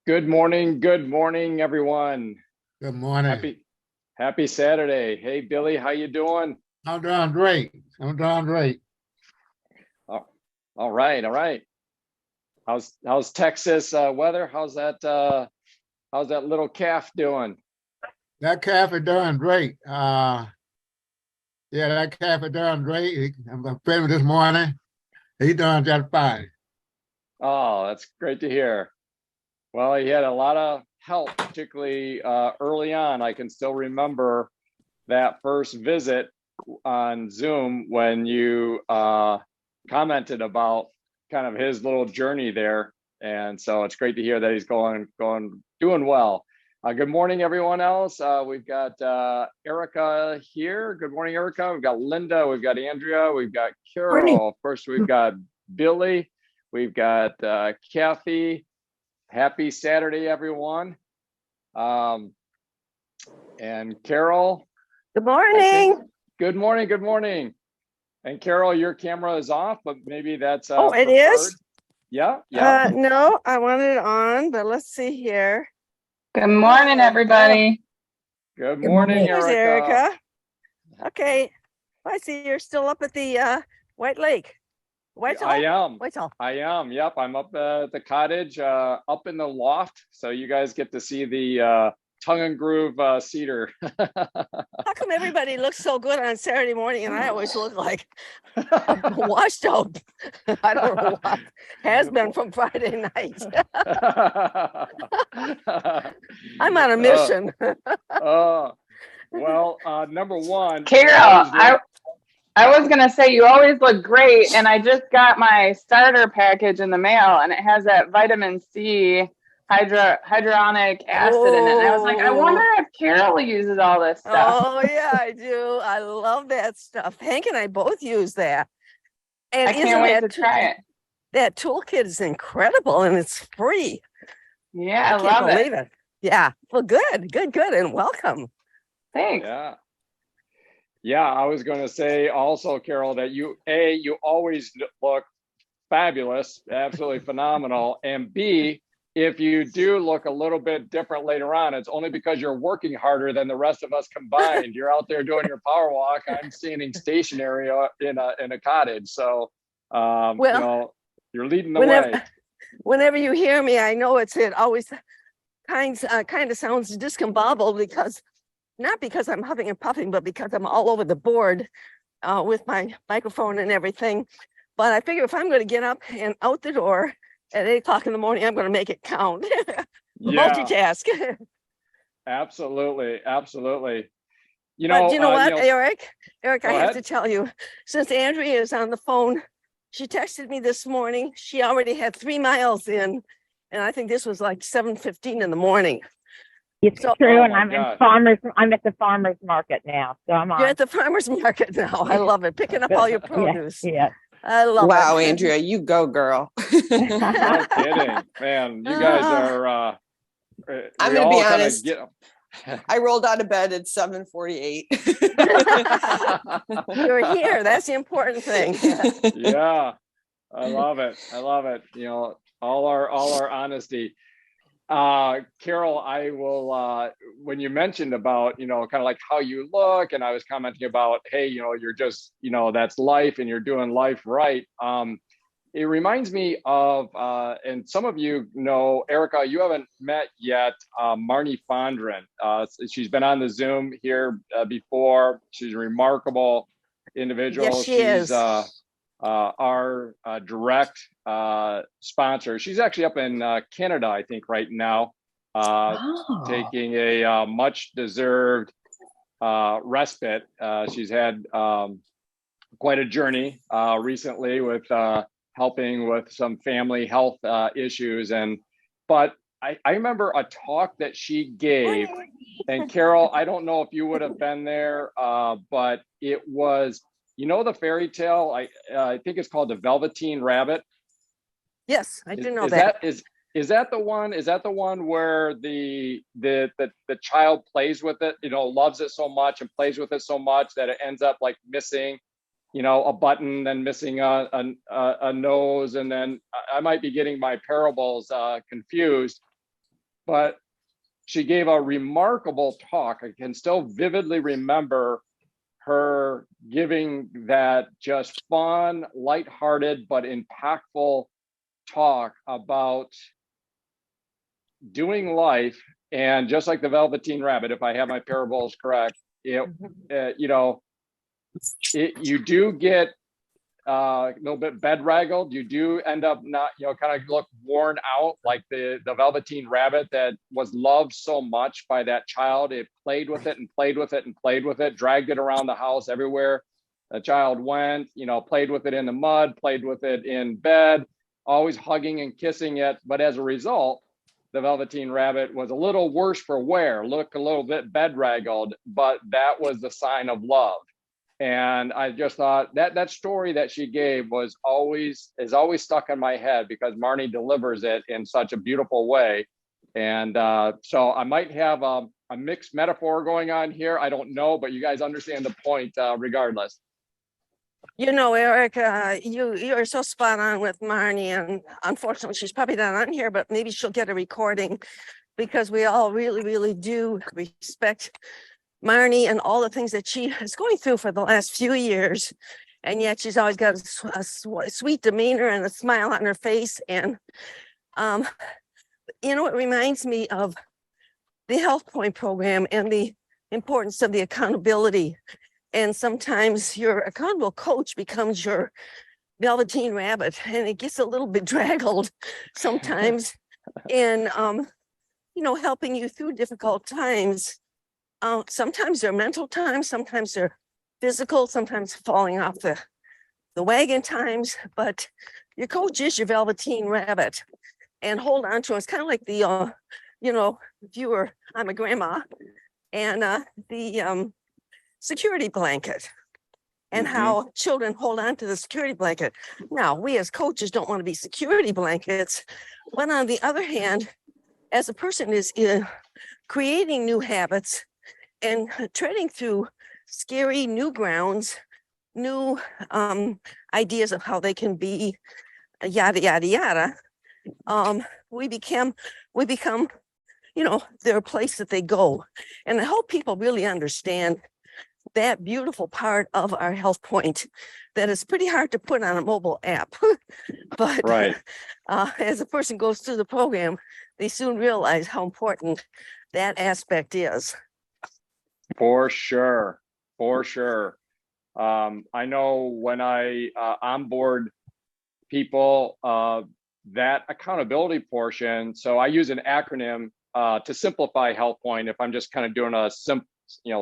Good morning, everyone. Good morning. Happy Saturday. Hey, Billy, how you doing? I'm doing great. I'm doing great. Oh, all right, all right. How's Texas weather? How's that little calf doing? That calf is doing great. Yeah, that calf is doing great. I'm feeding him this morning. He's doing just fine. Oh, that's great to hear. Well, he had a lot of help, particularly early on. I can still remember that first visit on Zoom when you commented about kind of his little journey there. And so it's great to hear that he's doing well. Good morning, everyone else. We've got Erica here. Good morning, Erica. We've got Linda. We've got Andrea. We've got Morning. Carol. Of course, we've got Billy. We've got Kathy. Happy Saturday, everyone. And Carol. Good morning. Good morning. Good morning. And Carol, your camera is off, but maybe that's Oh, it preferred. is? Yeah, yeah. No, I want it on, but let's see here. Good morning, everybody. Good morning, Here's Erica. Okay. I see you're still up at the White Lake. Whitehall? I am. Whitehall. I am. Yep. I'm up at the cottage, up in the loft. So you guys get to see the tongue and groove cedar. How come everybody looks so good on Saturday morning and I always look like washed out? I don't know what has been from Friday night. I'm on a mission. Well, number one, Carol, I was going to say, you always look great. And I just got my starter package in the mail and it has that vitamin C hyaluronic acid in it. And I was like, I wonder if Carol uses all this stuff. Oh, yeah, I do. I love that stuff. Hank and I both use that. And I can't wait to try it. That toolkit is incredible and it's free. Yeah, I can't believe it. Yeah. Well, good. And welcome. Thanks. Yeah, I was going to say also, Carol, that you always look fabulous, absolutely phenomenal. And B, if you do look a little bit different later on, it's only because you're working harder than the rest of us combined. You're out there doing your power walk. I'm standing stationary in a cottage. So, you're leading the way. Whenever you hear me, I know it always kind of sounds discombobulated because not because I'm huffing and puffing, but because I'm all over the board with my microphone and everything. But I figure if I'm going to get up and out the door at 8 o'clock in the morning, I'm going to make it count. Multitask. Absolutely. You know what, Eric? Eric, I have to tell you, since Andrea is on the phone, she texted me this morning. She already had 3 miles in, and I think this was like 7:15 in the morning. It's true, and I'm at the farmer's market now. So You're at the farmer's market now. I love it. Picking up all your produce. Yeah. I love it. Wow, Andrea, you go, girl. No kidding, man. You guys are. I'm gonna be honest. I rolled out of bed at 7:48. You're here. That's the important thing. Yeah, I love it. All our honesty. Carol, I will, when you mentioned about, kind of like how you look, and I was commenting about, hey, you're just, that's life and you're doing life right. It reminds me of, and some of you know, Erica, you haven't met yet, Marnie Fondren. She's been on the Zoom here before. She's a remarkable individual. Yes, she is. Our direct sponsor. She's actually up in Canada, I think, right now, taking a much deserved respite. She's had quite a journey recently with helping with some family health issues. But I remember a talk that she gave, and Carol, I don't know if you would have been there, but it was, the fairy tale, I think it's called The Velveteen Rabbit. Yes, I do know that. Is that the one? Is that the one where the child plays with it, loves it so much and plays with it so much that it ends up like missing, a button, then missing a nose, and then I might be getting my parables confused. but she gave a remarkable talk. I can still vividly remember her giving that just fun, lighthearted, but impactful talk about doing life. And just like the Velveteen Rabbit, if I have my parables correct, you do get a little bit bedraggled. You do end up not, kind of look worn out, like the Velveteen Rabbit that was loved so much by that child. It played with it and played with it and played with it, dragged it around the house everywhere the child went, played with it in the mud, played with it in bed, always hugging and kissing it. But as a result, the Velveteen Rabbit was a little worse for wear, looked a little bit bedraggled, but that was the sign of love. And I just thought that story that she gave is always stuck in my head, because Marnie delivers it in such a beautiful way. And so I might have a mixed metaphor going on here. I don't know, but you guys understand the point regardless. Eric, you're so spot on with Marnie, and unfortunately she's probably not on here, but maybe she'll get a recording, because we all really, really do respect Marnie and all the things that she is going through for the last few years. And yet she's always got a sweet demeanor and a smile on her face. And, it reminds me of the HealthPointe program and the importance of the accountability. And sometimes your accountable coach becomes your Velveteen Rabbit, and it gets a little bit draggled sometimes in, helping you through difficult times. Sometimes they're mental times, sometimes they're physical, sometimes falling off the wagon times, but your coach is your Velveteen Rabbit, and hold on to it. It's kind of like the, I'm a grandma, and the security blanket, and how children hold on to the security blanket. Now, we as coaches don't want to be security blankets, but on the other hand, as a person is creating new habits and treading through scary new grounds, new ideas of how they can be, yada, yada, yada, we become, their place that they go. And I hope people really understand that beautiful part of our HealthPointe that is pretty hard to put on a mobile app. But right. As a person goes through the program, they soon realize how important that aspect is. For sure. I know when I onboard people, that accountability portion. So I use an acronym to simplify HealthPointe. If I'm just kind of doing a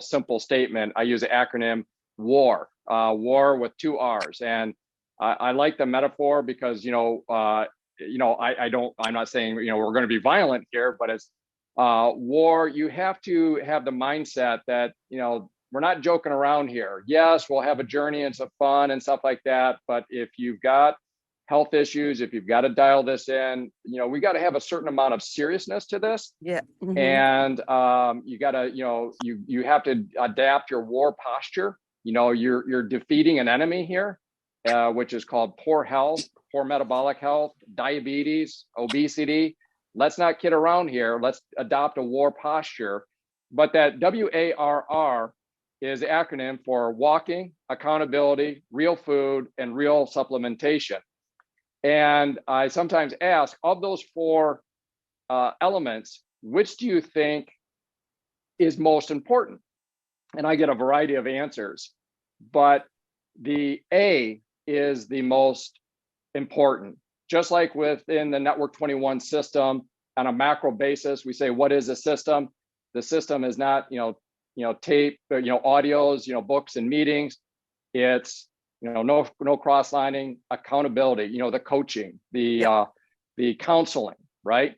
simple statement, I use the acronym WAR, WAR with 2 R's. And I like the metaphor because, I'm not saying, we're going to be violent here, but it's war. You have to have the mindset that, we're not joking around here. Yes, we'll have a journey and some fun and stuff like that. But if you've got health issues, if you've got to dial this in, we got to have a certain amount of seriousness to this. Yeah. Mm-hmm. And you got to, you have to adapt your war posture. You're defeating an enemy here, which is called poor health, poor metabolic health, diabetes, obesity. Let's not kid around here. Let's adopt a war posture. But that WARR is the acronym for walking, accountability, real food, and real supplementation. And I sometimes ask, of those 4 elements, which do you think is most important? And I get a variety of answers, but the A is the most important. Just like within the Network 21 system, on a macro basis, we say, what is a system? The system is not, tape, audios, books and meetings. It's, no cross-lining, accountability, the coaching, the counseling, right?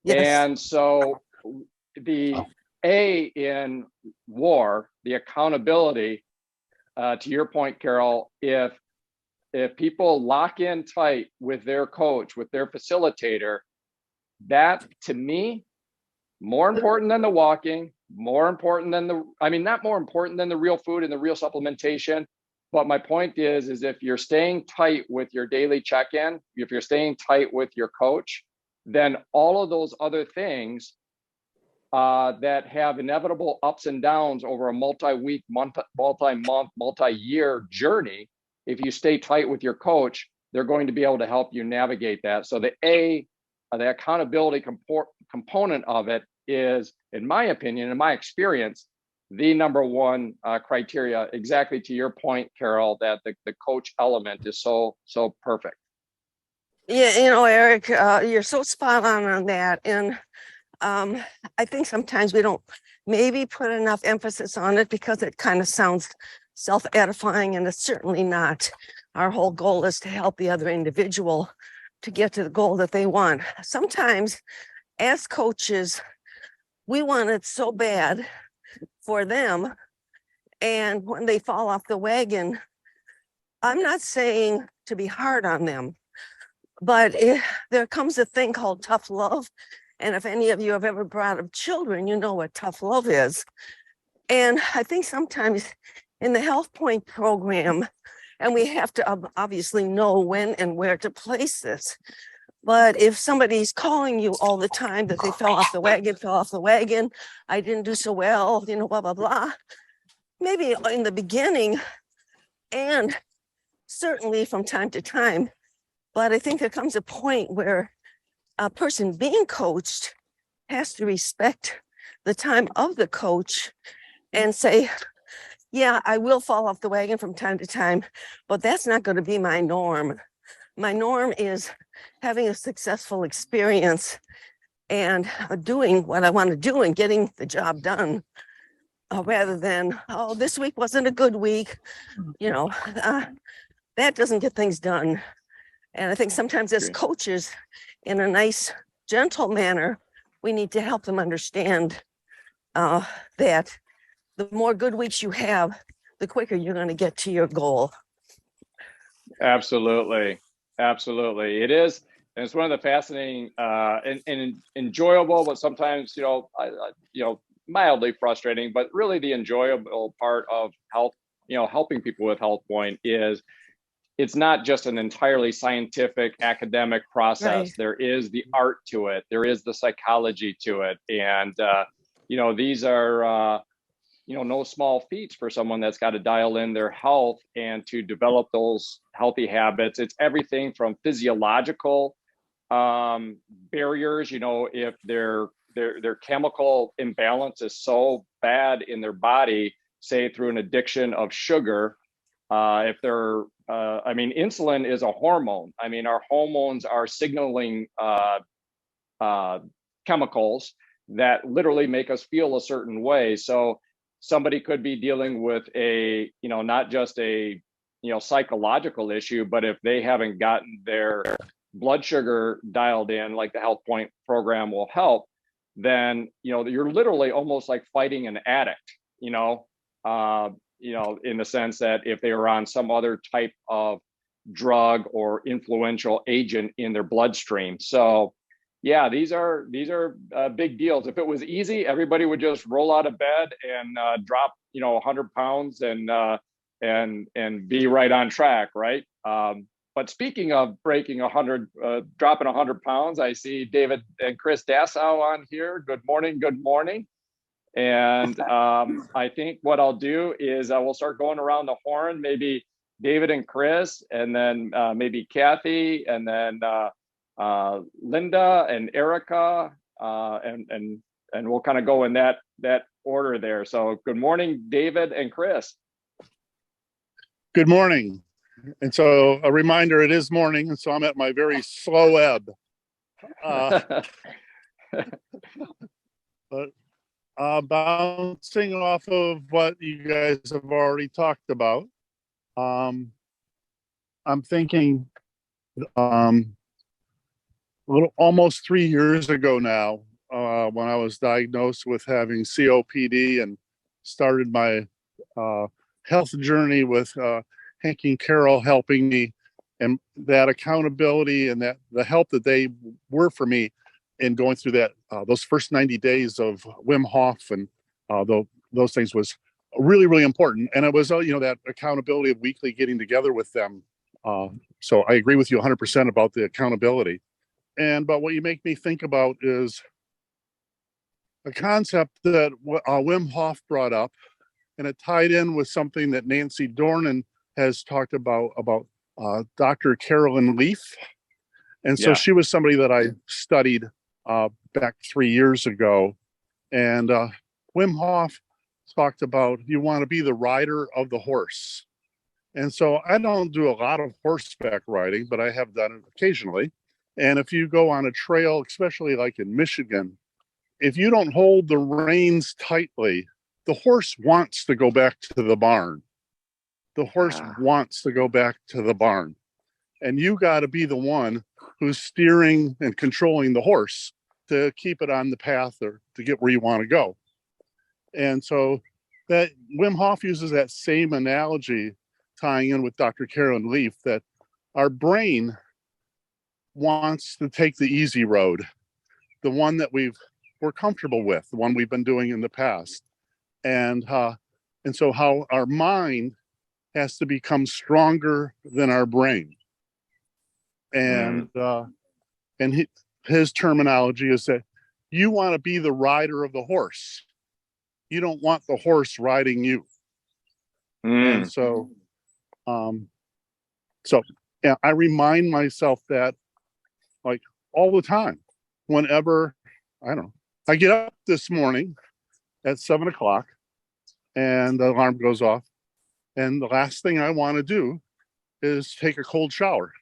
Yes. And so the A in WAR, the accountability, to your point, Carol, if people lock in tight with their coach, with their facilitator, that to me, more important than the walking, more important than not more important than the real food and the real supplementation. But my point is if you're staying tight with your daily check-in, if you're staying tight with your coach, then all of those other things that have inevitable ups and downs over a multi-week, multi-month, multi-year journey, if you stay tight with your coach, they're going to be able to help you navigate that. So the accountability component of it is, in my opinion, in my experience, the number one criteria, exactly to your point, Carol, that the coach element is so perfect. Yeah, you know, Eric, you're so spot on that. And I think sometimes we don't maybe put enough emphasis on it because it kind of sounds self-edifying, and it's certainly not. Our whole goal is to help the other individual to get to the goal that they want. Sometimes as coaches, we want it so bad for them. And when they fall off the wagon, I'm not saying to be hard on them, but there comes a thing called tough love. And if any of you have ever brought up children, you know what tough love is. And I think sometimes in the HealthPointe program, and we have to obviously know when and where to place this, but if somebody's calling you all the time that they fell off the wagon, I didn't do so well, you know, blah, blah, blah, maybe in the beginning and certainly from time to time, but I think there comes a point where a person being coached has to respect the time of the coach and say, yeah, I will fall off the wagon from time to time, but that's not going to be my norm. My norm is having a successful experience and doing what I want to do and getting the job done, rather than, oh, this week wasn't a good week. You know, that doesn't get things done. And I think sometimes as coaches, in a nice, gentle manner, we need to help them understand that the more good weeks you have, the quicker you're going to get to your goal. Absolutely. It is. And it's one of the fascinating and enjoyable, but sometimes, mildly frustrating, but really the enjoyable part of health, helping people with HealthPointe is it's not just an entirely scientific academic process. Right. There is the art to it. There is the psychology to it. And, these are, no small feats for someone that's got to dial in their health and to develop those healthy habits. It's everything from physiological barriers, if their chemical imbalance is so bad in their body, say through an addiction of sugar, if they're, insulin is a hormone. Our hormones are signaling chemicals that literally make us feel a certain way. So somebody could be dealing with a, not just a, psychological issue, but if they haven't gotten their blood sugar dialed in, like the HealthPointe program will help, then, you're literally almost like fighting an addict, in the sense that if they were on some other type of drug or influential agent in their bloodstream. So yeah, these are big deals. If it was easy, everybody would just roll out of bed and drop, 100 pounds and be right on track, right? But speaking of breaking 100, dropping 100 pounds, I see David and Chris Dassow on here. Good morning. And I think what I'll do is I will start going around the horn, maybe David and Chris, and then maybe Kathy, and then Linda and Erica, and we'll kind of go in that order there. So good morning, David and Chris. Good morning. And so a reminder, it is morning, and so I'm at my very slow ebb. But bouncing off of what you guys have already talked about, I'm thinking almost 3 years ago now, when I was diagnosed with having COPD and started my health journey with Hank and Carol helping me, and that accountability and that the help that they were for me in going through that those first 90 days of Wim Hof and those things was really, really important. And it was that accountability of weekly getting together with them. So I agree with you 100% about the accountability. but what you make me think about is a concept that Wim Hof brought up, and it tied in with something that Nancy Dornan has talked about Dr. Carolyn Leaf. And so she was somebody that I studied back 3 years ago. And Wim Hof talked about you want to be the rider of the horse. And so I don't do a lot of horseback riding, but I have done it occasionally. And if you go on a trail, especially like in Michigan, if you don't hold the reins tightly, the horse wants to go back to the barn. The horse wants to go back to the barn. And you got to be the one who's steering and controlling the horse to keep it on the path or to get where you want to go. And so that Wim Hof uses that same analogy, tying in with Dr. Carolyn Leaf, that our brain wants to take the easy road, the one that we're comfortable with, the one we've been doing in the past. And so how our mind has to become stronger than our brain. And his terminology is that you want to be the rider of the horse. You don't want the horse riding you. And so I remind myself that like all the time, whenever, I get up this morning at 7 o'clock and the alarm goes off. And the last thing I want to do is take a cold shower.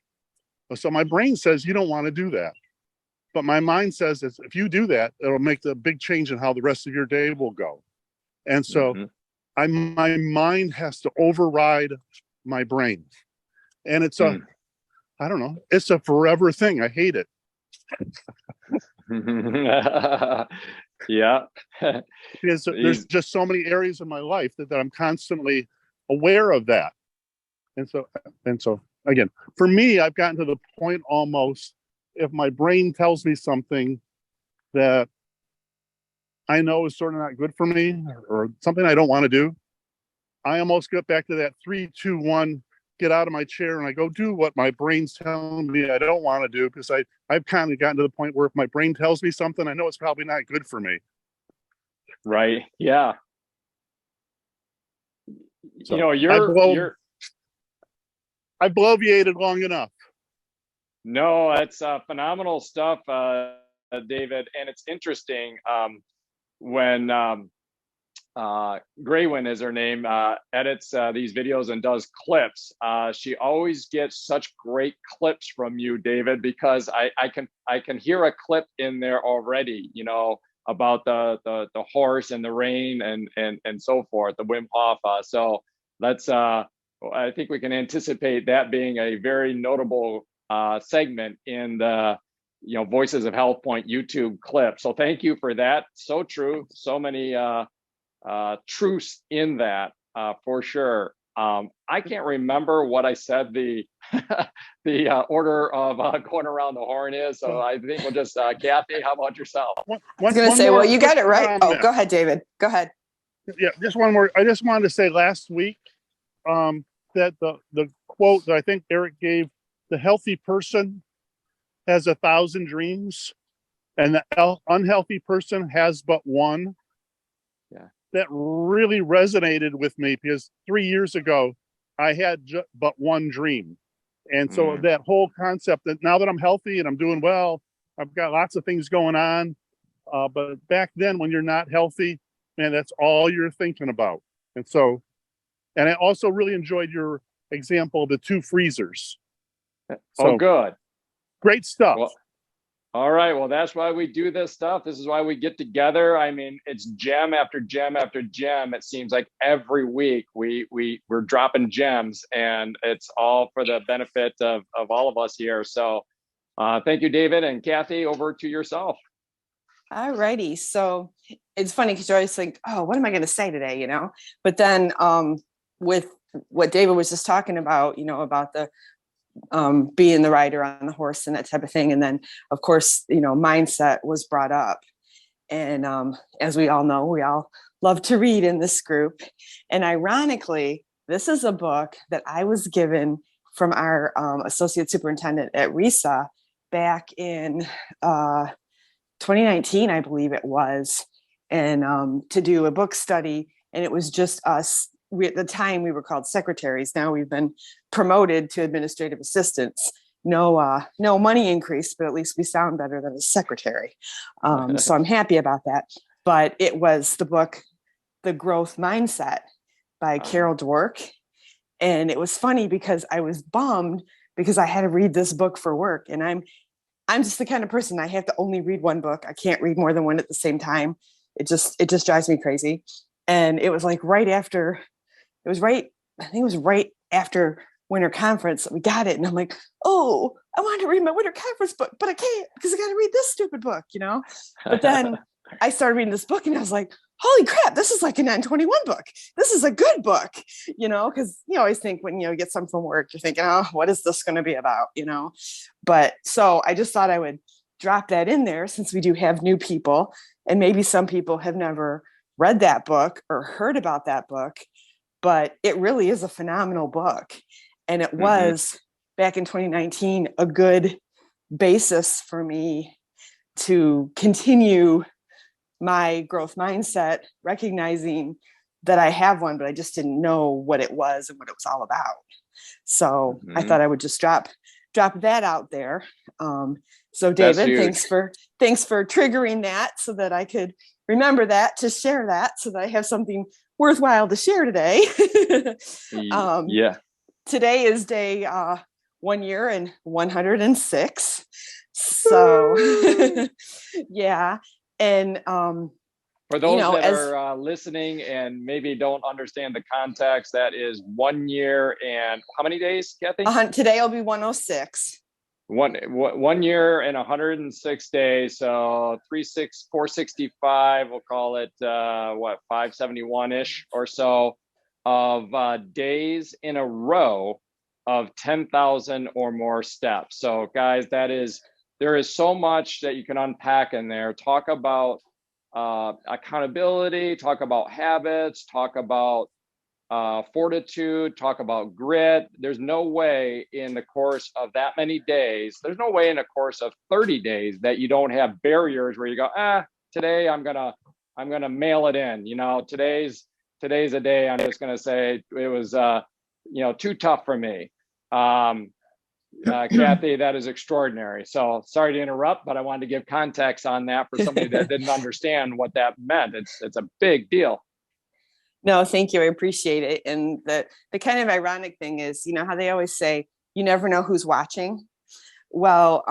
So my brain says, you don't want to do that. But my mind says, if you do that, it'll make the big change in how the rest of your day will go. And so my mind has to override my brain. And it's it's a forever thing. I hate it. Because there's just so many areas in my life that I'm constantly aware of that. And so again, for me, I've gotten to the point almost, if my brain tells me something that I know is sort of not good for me or something I don't want to do, I almost get back to that 3, 2, 1, get out of my chair and I go do what my brain's telling me I don't want to do, because I've kind of gotten to the point where if my brain tells me something, I know it's probably not good for me. Right. Yeah. So I've bloviated long enough. No, it's phenomenal stuff, David. And it's interesting when Graywin is her name, edits these videos and does clips. She always gets such great clips from you, David, because I can hear a clip in there already, about the horse and the rein and so forth, the Wim Hof. So that's I think we can anticipate that being a very notable segment in the Voices of HealthPointe YouTube clip. So thank you for that. So true. So many truths in that for sure. I can't remember what I said the order of going around the horn is, so I think we'll just Kathy, how about yourself? I was going to say, well, you got it right. Oh, go ahead, David. Go ahead. Yeah, just one more. I just wanted to say last week that the quote that I think Eric gave, the healthy person has 1,000 dreams and the unhealthy person has but one. Yeah. That really resonated with me because 3 years ago, I had but one dream. And so that whole concept that now that I'm healthy and I'm doing well, I've got lots of things going on. But back then when you're not healthy, man, that's all you're thinking about. And I also really enjoyed your example of the 2 freezers. So, good. Great stuff. Well, all right. Well, that's why we do this stuff. This is why we get together. I mean, it's gem after gem after gem. It seems like every week we're dropping gems, and it's all for the benefit of all of us here. So thank you, David, and Kathy, over to yourself. All righty. So it's funny because you always think, oh, what am I going to say today? But then with what David was just talking about, about the being the rider on the horse and that type of thing. And then, of course, mindset was brought up. And as we all know, we all love to read in this group. And ironically, this is a book that I was given from our associate superintendent at RISA back in 2019, I believe it was, and to do a book study. And it was just us. At the time, we were called secretaries. Now we've been promoted to administrative assistants. No money increase, but at least we sound better than a secretary. So I'm happy about that. But it was the book, The Growth Mindset by Carol Dweck. And it was funny because I was bummed because I had to read this book for work. And I'm just the kind of person, I have to only read one book. I can't read more than one at the same time. It just drives me crazy. And it was like I think it was right after winter conference that we got it. And I'm like, oh, I want to read my winter conference book, but I can't because I got to read this stupid book, But then I started reading this book and I was like, holy crap, this is like a 921 book. This is a good book, because you always think when you get something from work, you're thinking, oh, what is this going to be about, But so I just thought I would drop that in there since we do have new people. And maybe some people have never read that book or heard about that book, but it really is a phenomenal book. And it was back in 2019, a good basis for me to continue my growth mindset, recognizing that I have one, but I just didn't know what it was and what it was all about. So I thought I would just drop that out there. So David, thanks for triggering that so that I could remember that, to share that so that I have something worthwhile to share today. Yeah. Today is day 1 year and 106. So yeah. And for those that are listening and maybe don't understand the context, that is 1 year and how many days, Kathy? Today will be 106. 1 year and 106 days. So 465, we'll call it 571-ish or so of days in a row of 10,000 or more steps. So guys, there is so much that you can unpack in there. Talk about accountability, talk about habits, talk about fortitude, talk about grit. There's no way in the course of that many days, there's no way in the course of 30 days that you don't have barriers where you go, today I'm gonna mail it in. Today's a day I'm just gonna say it was too tough for me. Kathy, that is extraordinary. So sorry to interrupt, but I wanted to give context on that for somebody that didn't understand what that meant. It's a big deal. No, thank you. I appreciate it. And the kind of ironic thing is, how they always say, you never know who's watching. Well,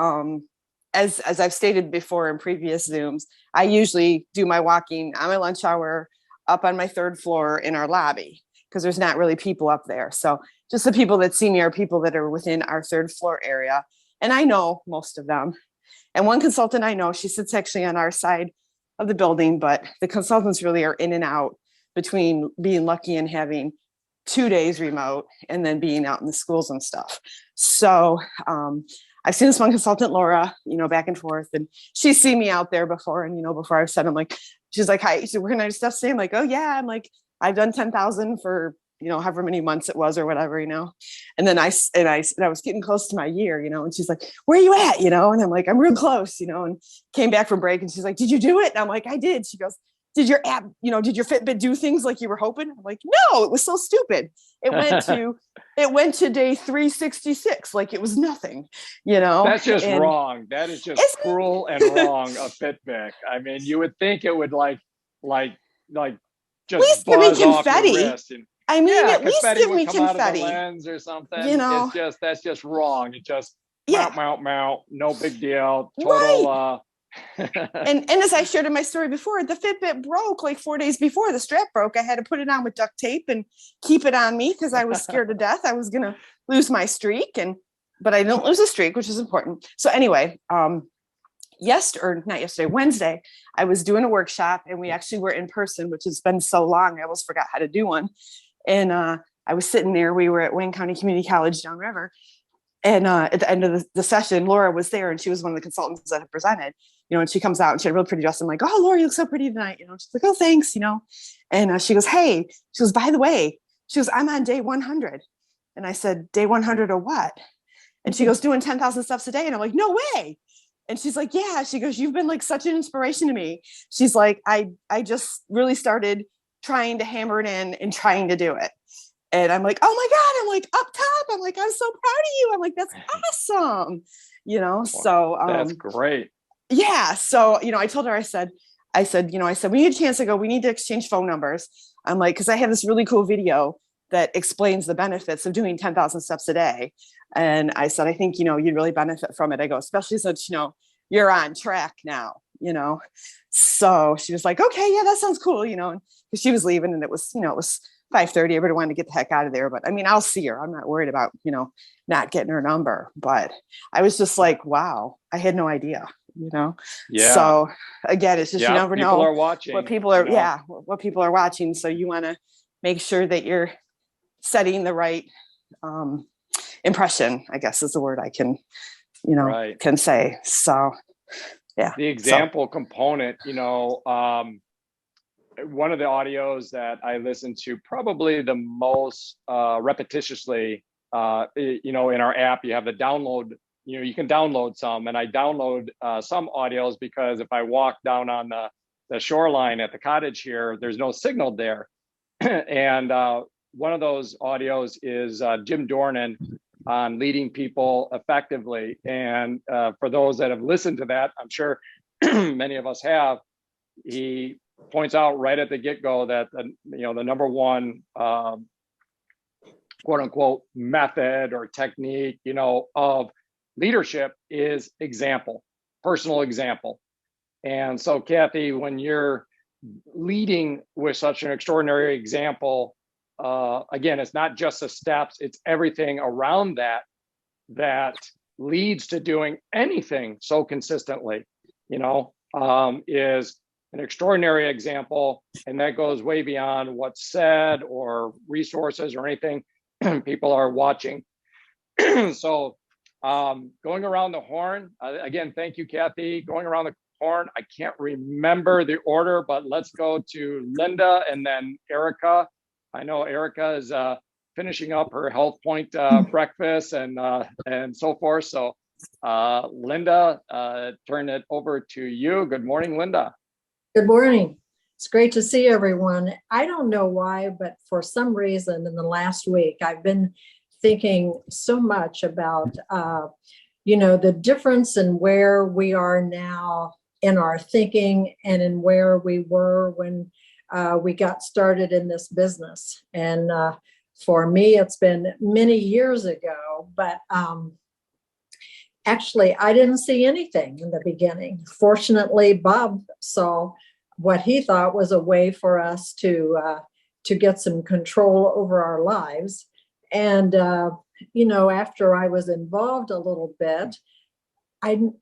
as I've stated before in previous Zooms, I usually do my walking on my lunch hour up on my third floor in our lobby because there's not really people up there. So just the people that see me are people that are within our third floor area. And I know most of them. And one consultant I know, she sits actually on our side of the building, but the consultants really are in and out between being lucky and having 2 days remote and then being out in the schools and stuff. So I've seen this one consultant, Laura, back and forth, and she's seen me out there before. And, before I've said, I'm like, she's like, hi, so we're going to do stuff today. I'm like, oh yeah. I'm like, I've done 10,000 for, however many months it was or whatever, and then I was getting close to my year, and she's like, where are you at? And I'm like, I'm real close, and came back from break and she's like, did you do it? And I'm like, I did. She goes, did your app, did your Fitbit do things like you were hoping? I'm like, no, it was so stupid. It went to day 366. Like it was nothing, That's just wrong. That is just cruel and wrong of Fitbit. I mean, you would think it would like just buzz off your wrist. I mean, at least give me confetti. Lens or something. That's just wrong. It just meow, no big deal. Total. Right. And as I shared in my story before, the Fitbit broke like 4 days before the strap broke. I had to put it on with duct tape and keep it on me because I was scared to death. I was gonna lose my streak, but I didn't lose a streak, which is important. So anyway, Wednesday, I was doing a workshop and we actually were in person, which has been so long. I almost forgot how to do one. And I was sitting there. We were at Wayne County Community College downriver. And at the end of the session, Laura was there and she was one of the consultants that had presented, and she comes out and she had a real pretty dress. I'm like, oh, Laura, you look so pretty tonight. She's like, oh, thanks, And she goes, hey, she goes, by the way, I'm on day 100. And I said, day 100 of what? And she goes, doing 10,000 steps a day. And I'm like, no way. And she's like, yeah. She goes, you've been like such an inspiration to me. She's like, I just really started trying to hammer it in and trying to do it. And I'm like, oh my God, I'm like up top. I'm like, I'm so proud of you. I'm like, that's awesome. You know, so that's great. Yeah. So, you know, I told her, I said, we need a chance to go. We need to exchange phone numbers. I'm like, because I have this really cool video that explains the benefits of doing 10,000 steps a day. And I said, I think, you know, you'd really benefit from it. I go, especially since, you know, you're on track now, you know? So she was like, okay, yeah, that sounds cool. You know, because she was leaving and it was, you know, it was 5:30. Everybody wanted to get the heck out of there. But I mean, I'll see her. I'm not worried about, you know, not getting her number. But I was just like, wow, I had no idea, you know? Yeah. So again, it's just, you never know are watching, what people are, you know? what people are watching. So you want to make sure that you're setting the right impression, I guess is the word I can, you know, can say. So, yeah. The example component, you know, one of the audios that I listen to probably the most repetitiously, you know, in our app, you have the download, you know, you can download some, and I download some audios because if I walk down on the shoreline at the cottage here, there's no signal there. And one of those audios is Jim Dornan on leading people effectively. And for those that have listened to that, I'm sure many of us have, he points out right at the get-go that the number one quote unquote method or technique, you know, of leadership is example, personal example. And so Kathy, when you're leading with such an extraordinary example, again, it's not just the steps, it's everything around that leads to doing anything so consistently, you know, is an extraordinary example. And that goes way beyond what's said or resources or anything people are watching. So going around the horn, again, thank you, Kathy. Going around the horn, I can't remember the order, but let's go to Linda and then Erica. I know Erica is finishing up her HealthPointe breakfast and so forth. So Linda, turn it over to you. Good morning, Linda. Good morning. It's great to see everyone. I don't know why, but for some reason in the last week, I've been thinking so much about, you know, the difference in where we are now in our thinking and in where we were when we got started in this business. And for me, it's been many years ago, but actually, I didn't see anything in the beginning. Fortunately, Bob saw what he thought was a way for us to get some control over our lives. And, you know, after I was involved a little bit,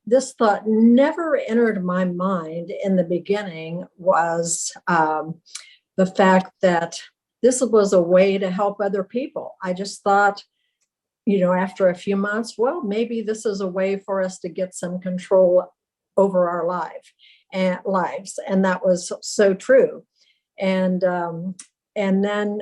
this thought never entered my mind in the beginning was the fact that this was a way to help other people. I just thought, you know, after a few months, well, maybe this is a way for us to get some control over our lives. And that was so true. And then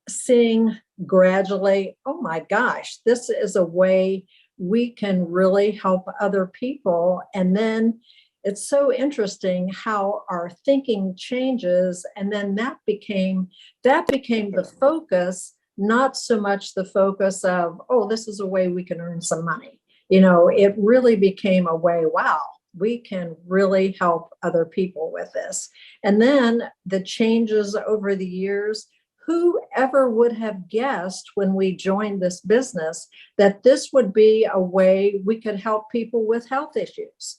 seeing gradually, oh my gosh, this is a way we can really help other people. And then it's so interesting how our thinking changes. And then that became the focus, not so much the focus of, oh, this is a way we can earn some money. You know, it really became a way, wow, we can really help other people with this. And then the changes over the years, whoever would have guessed when we joined this business that this would be a way we could help people with health issues?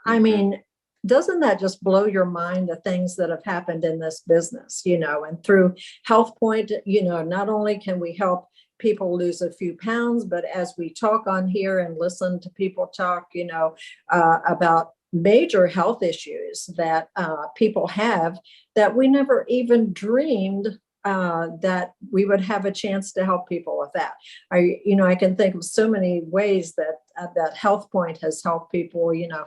I mean, doesn't that just blow your mind, the things that have happened in this business, you know? And through HealthPointe, you know, not only can we help people lose a few pounds, but as we talk on here and listen to people talk, you know, about major health issues that people have that we never even dreamed that we would have a chance to help people with that. I can think of so many ways that that HealthPointe has helped people. You know,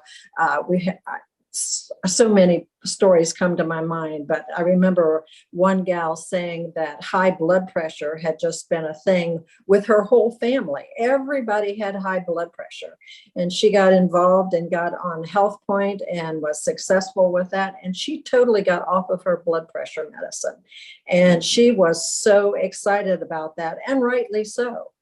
so many stories come to my mind, but I remember one gal saying that high blood pressure had just been a thing with her whole family. Everybody had high blood pressure, and she got involved and got on HealthPointe and was successful with that. And she totally got off of her blood pressure medicine. And she was so excited about that, and rightly so.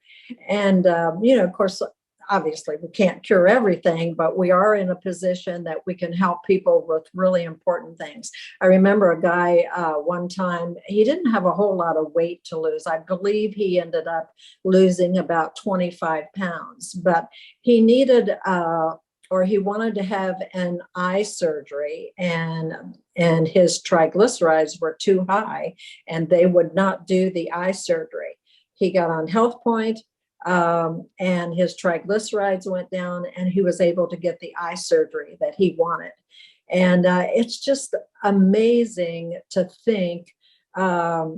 And, of course, obviously we can't cure everything, but we are in a position that we can help people with really important things. I remember a guy one time, he didn't have a whole lot of weight to lose. I believe he ended up losing about 25 pounds, but he needed or he wanted to have an eye surgery, and his triglycerides were too high and they would not do the eye surgery. He got on HealthPointe, and his triglycerides went down, and he was able to get the eye surgery that he wanted. And it's just amazing to think a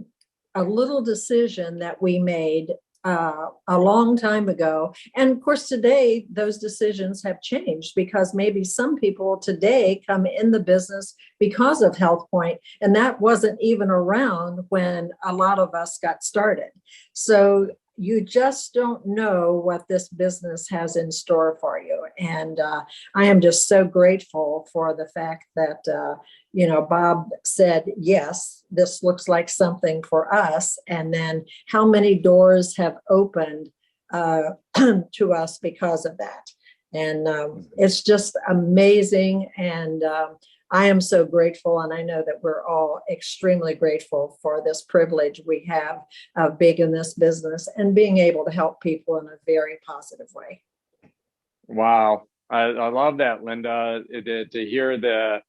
little decision that we made a long time ago. And of course, today, those decisions have changed, because maybe some people today come in the business because of HealthPointe, and that wasn't even around when a lot of us got started. So you just don't know what this business has in store for you. And I am just so grateful for the fact that, Bob said, yes, this looks like something for us. And then how many doors have opened to us because of that. And it's just amazing. And I am so grateful, and I know that we're all extremely grateful for this privilege we have of being in this business and being able to help people in a very positive way. Wow, I love that, Linda. To hear the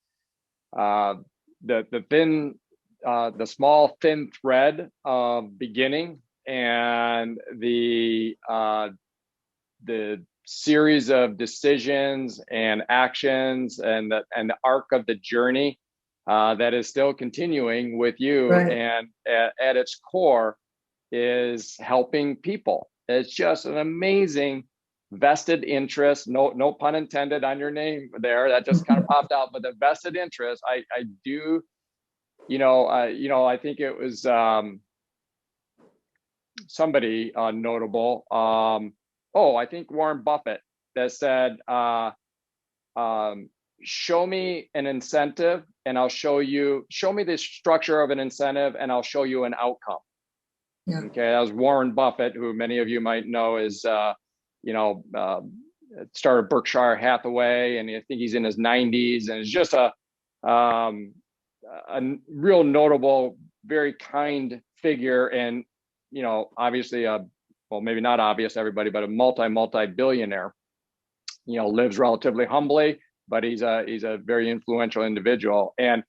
thin, the small thin thread of beginning, and the series of decisions and actions, and the arc of the journey that is still continuing with you. Right. And at its core is helping people. It's just an amazing vested interest. No pun intended on your name there. That just kind of popped out. But the vested interest, I do, I think it was somebody notable. I think Warren Buffett, that said, show me an incentive and show me the structure of an incentive and I'll show you an outcome. Yeah. Okay, that was Warren Buffett, who many of you might know is, started Berkshire Hathaway, and I think he's in his 90s, and is just a real notable, very kind figure. And, obviously, well, maybe not obvious to everybody, but a multi-billionaire, lives relatively humbly, but he's a very influential individual. And,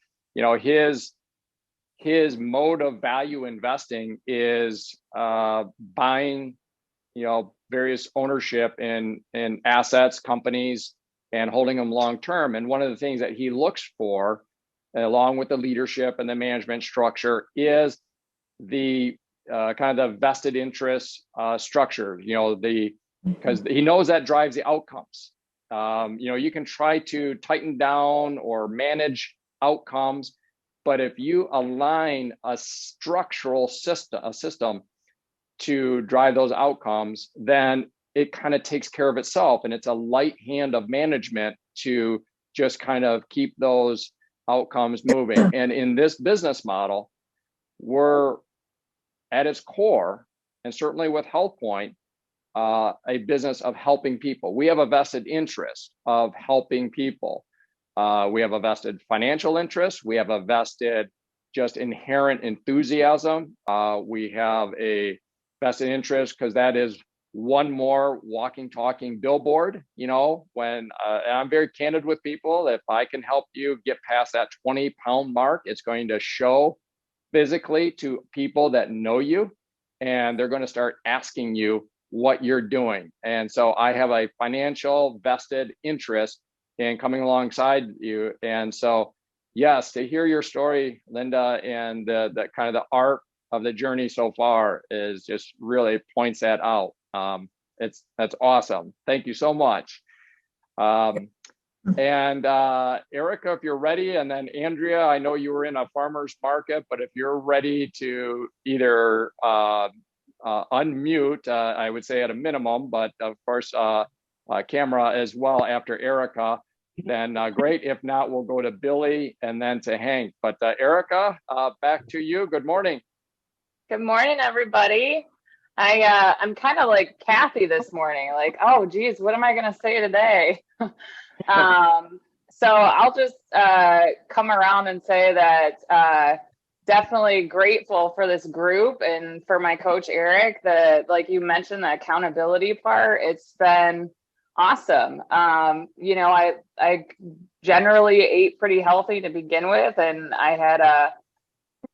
his mode of value investing is buying, various ownership in assets, companies, and holding them long-term. And one of the things that he looks for, along with the leadership and the management structure, is the kind of the vested interest structure, because he knows that drives the outcomes. You can try to tighten down or manage outcomes, but if you align a structural system to drive those outcomes, then it kind of takes care of itself. And it's a light hand of management to just kind of keep those outcomes moving. And in this business model, we're at its core, and certainly with HealthPointe, a business of helping people. We have a vested interest of helping people. We have a vested financial interest. We have a vested just inherent enthusiasm. We have a vested interest because that is one more walking, talking billboard. When and I'm very candid with people, that if I can help you get past that 20-pound mark, it's going to show physically to people that know you, and they're going to start asking you what you're doing. And so I have a financial vested interest in coming alongside you. And so, yes, to hear your story, Linda, and the kind of the arc of the journey so far is just really points that out. That's awesome. Thank you so much. And Erica, if you're ready, and then Andrea, I know you were in a farmer's market, but if you're ready to either unmute, I would say at a minimum, but of course, camera as well after Erica, then great. If not, we'll go to Billy and then to Hank. But Erica, back to you. Good morning. Good morning, everybody. I'm kind of like Kathy this morning, like, oh, geez, what am I going to say today? So I'll just come around and say that definitely grateful for this group and for my coach, Eric, that, like you mentioned, the accountability part, it's been awesome. You know, I generally ate pretty healthy to begin with, and I had a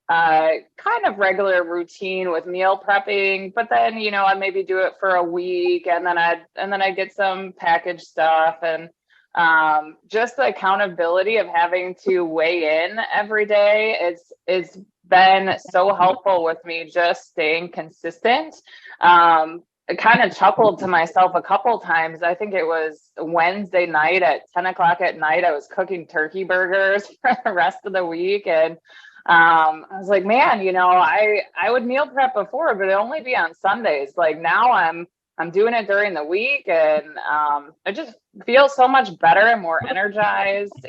kind of regular routine with meal prepping, but then, you know, I maybe do it for a week and then I get some packaged stuff, and just the accountability of having to weigh in every day is been so helpful with me just staying consistent. I kind of chuckled to myself a couple times. I think it was Wednesday night at 10 o'clock at night. I was cooking turkey burgers for the rest of the week. And I was like, man, you know, I would meal prep before, but it'd only be on Sundays. Like now I'm doing it during the week, and I just feel so much better and more energized.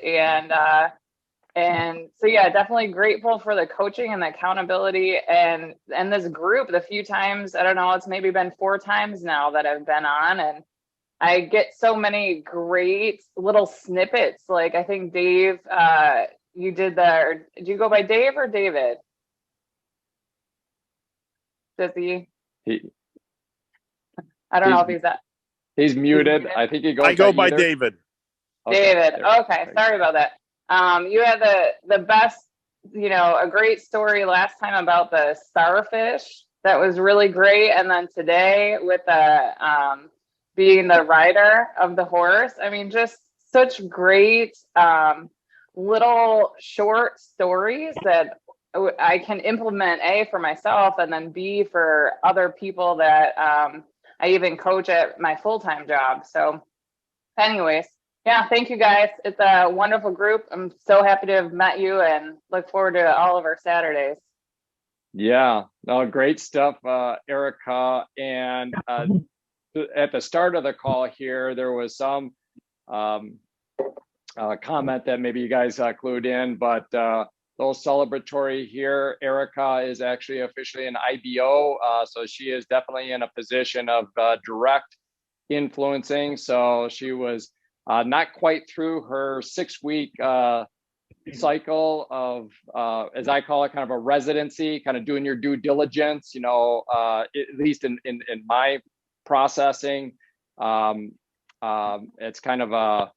And so, yeah, definitely grateful for the coaching and the accountability and this group. The few times, I don't know, it's maybe been 4 times now that I've been on, and I get so many great little snippets. Like I think Dave, you did or do you go by Dave or David? Does he? I don't know if he's that. He's muted. I think he goes. I go by David. David. Okay, sorry about that. You had the best, you know, a great story last time about the starfish. That was really great. And then today with the being the rider of the horse. I mean, just such great little short stories that I can implement, A, for myself, and then B, for other people that I even coach at my full-time job. So anyways, yeah, thank you guys. It's a wonderful group. I'm so happy to have met you and look forward to all of our Saturdays. Yeah, no, great stuff, Erica. And at the start of the call here, there was some comment that maybe you guys clued in, but a little celebratory here. Erica is actually officially an IBO, so she is definitely in a position of direct influencing. So she was not quite through her 6-week cycle of, as I call it, kind of a residency, kind of doing your due diligence, you know, at least in my processing. It's kind of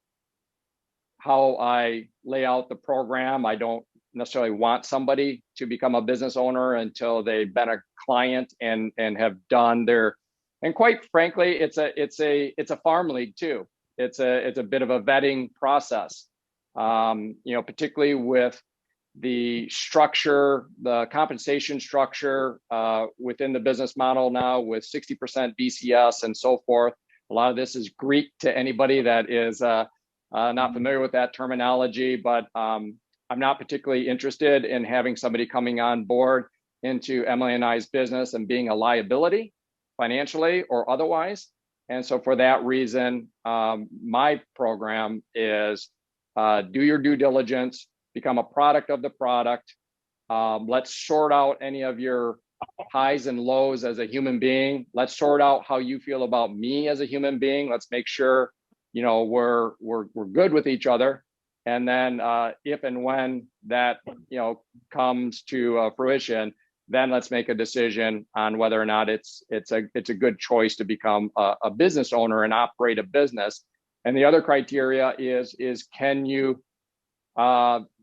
how I lay out the program. I don't necessarily want somebody to become a business owner until they've been a client and have done their, and quite frankly, it's a farm league too. It's a bit of a vetting process, you know, particularly with the structure, the compensation structure within the business model now with 60% BCS and so forth. A lot of this is Greek to anybody that is not familiar with that terminology, but I'm not particularly interested in having somebody coming on board into Emily and I's business and being a liability financially or otherwise. And so for that reason, my program is do your due diligence, become a product of the product. Let's sort out any of your highs and lows as a human being. Let's sort out how you feel about me as a human being. Let's make sure, you know, we're good with each other. And then if and when that, you know, comes to fruition, then let's make a decision on whether or not it's a good choice to become a business owner and operate a business. And the other criteria is can you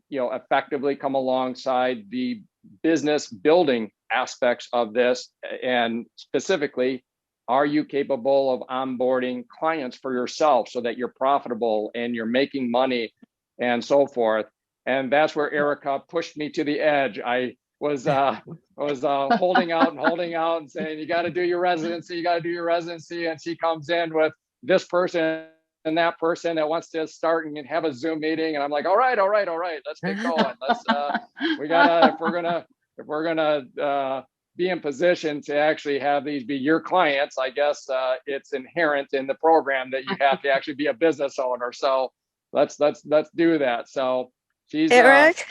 effectively come alongside the business building aspects of this, and specifically, are you capable of onboarding clients for yourself so that you're profitable and you're making money and so forth. And that's where Erica pushed me to the edge. I was holding out and saying, you got to do your residency, and she comes in with this person that person that wants to start and have a Zoom meeting. And I'm like, all right, let's get going. Let's, if we're gonna be in position to actually have these be your clients, I guess it's inherent in the program that you have to actually be a business owner. So let's do that. So she's Eric.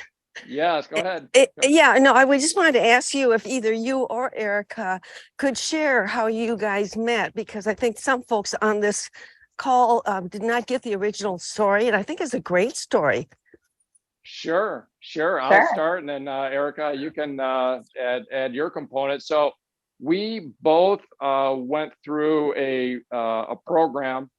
Yes, go ahead. Yeah, no, I just wanted to ask you if either you or Erica could share how you guys met, because I think some folks on this call did not get the original story, and I think it's a great story. Sure. I'll start, and then Erica, you can add your component. So we both went through a program.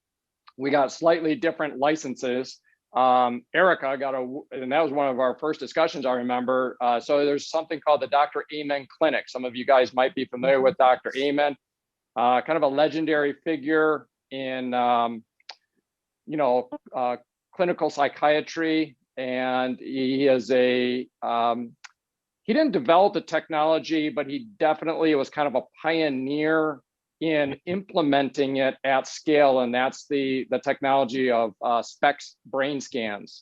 We got slightly different licenses. Erica got and that was one of our first discussions, I remember. So there's something called the Dr. Amen Clinic. Some of you guys might be familiar with Dr. Amen, kind of a legendary figure in, clinical psychiatry. And he is he didn't develop the technology, but he definitely was kind of a pioneer in implementing it at scale, and that's the technology of SPECS brain scans.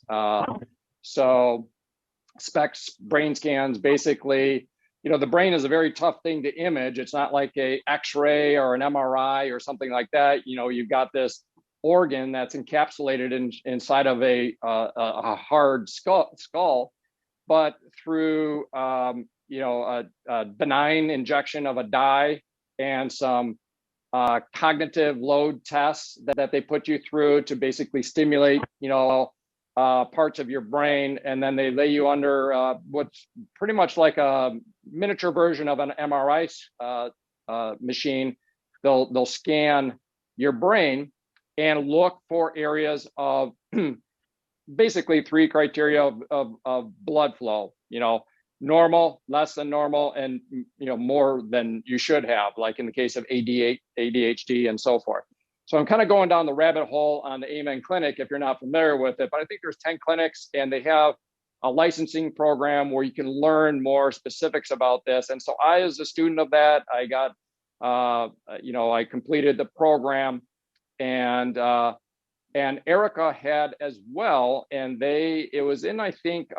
So SPECS brain scans, basically, the brain is a very tough thing to image. It's not like a X-ray or an MRI or something like that. You've got this organ that's encapsulated inside of a hard skull, but through a benign injection of a dye and some cognitive load tests that they put you through to basically stimulate, parts of your brain, and then they lay you under what's pretty much like a miniature version of an MRI machine. They'll scan your brain and look for areas of basically 3 criteria of blood flow. Normal, less than normal, and more than you should have, like in the case of ADHD and so forth. So I'm kind of going down the rabbit hole on the Amen Clinic if you're not familiar with it, but I think there's 10 clinics, and they have a licensing program where you can learn more specifics about this. And so I, as a student of that, I got, I completed the program, and Erica had as well, and it was in, I think,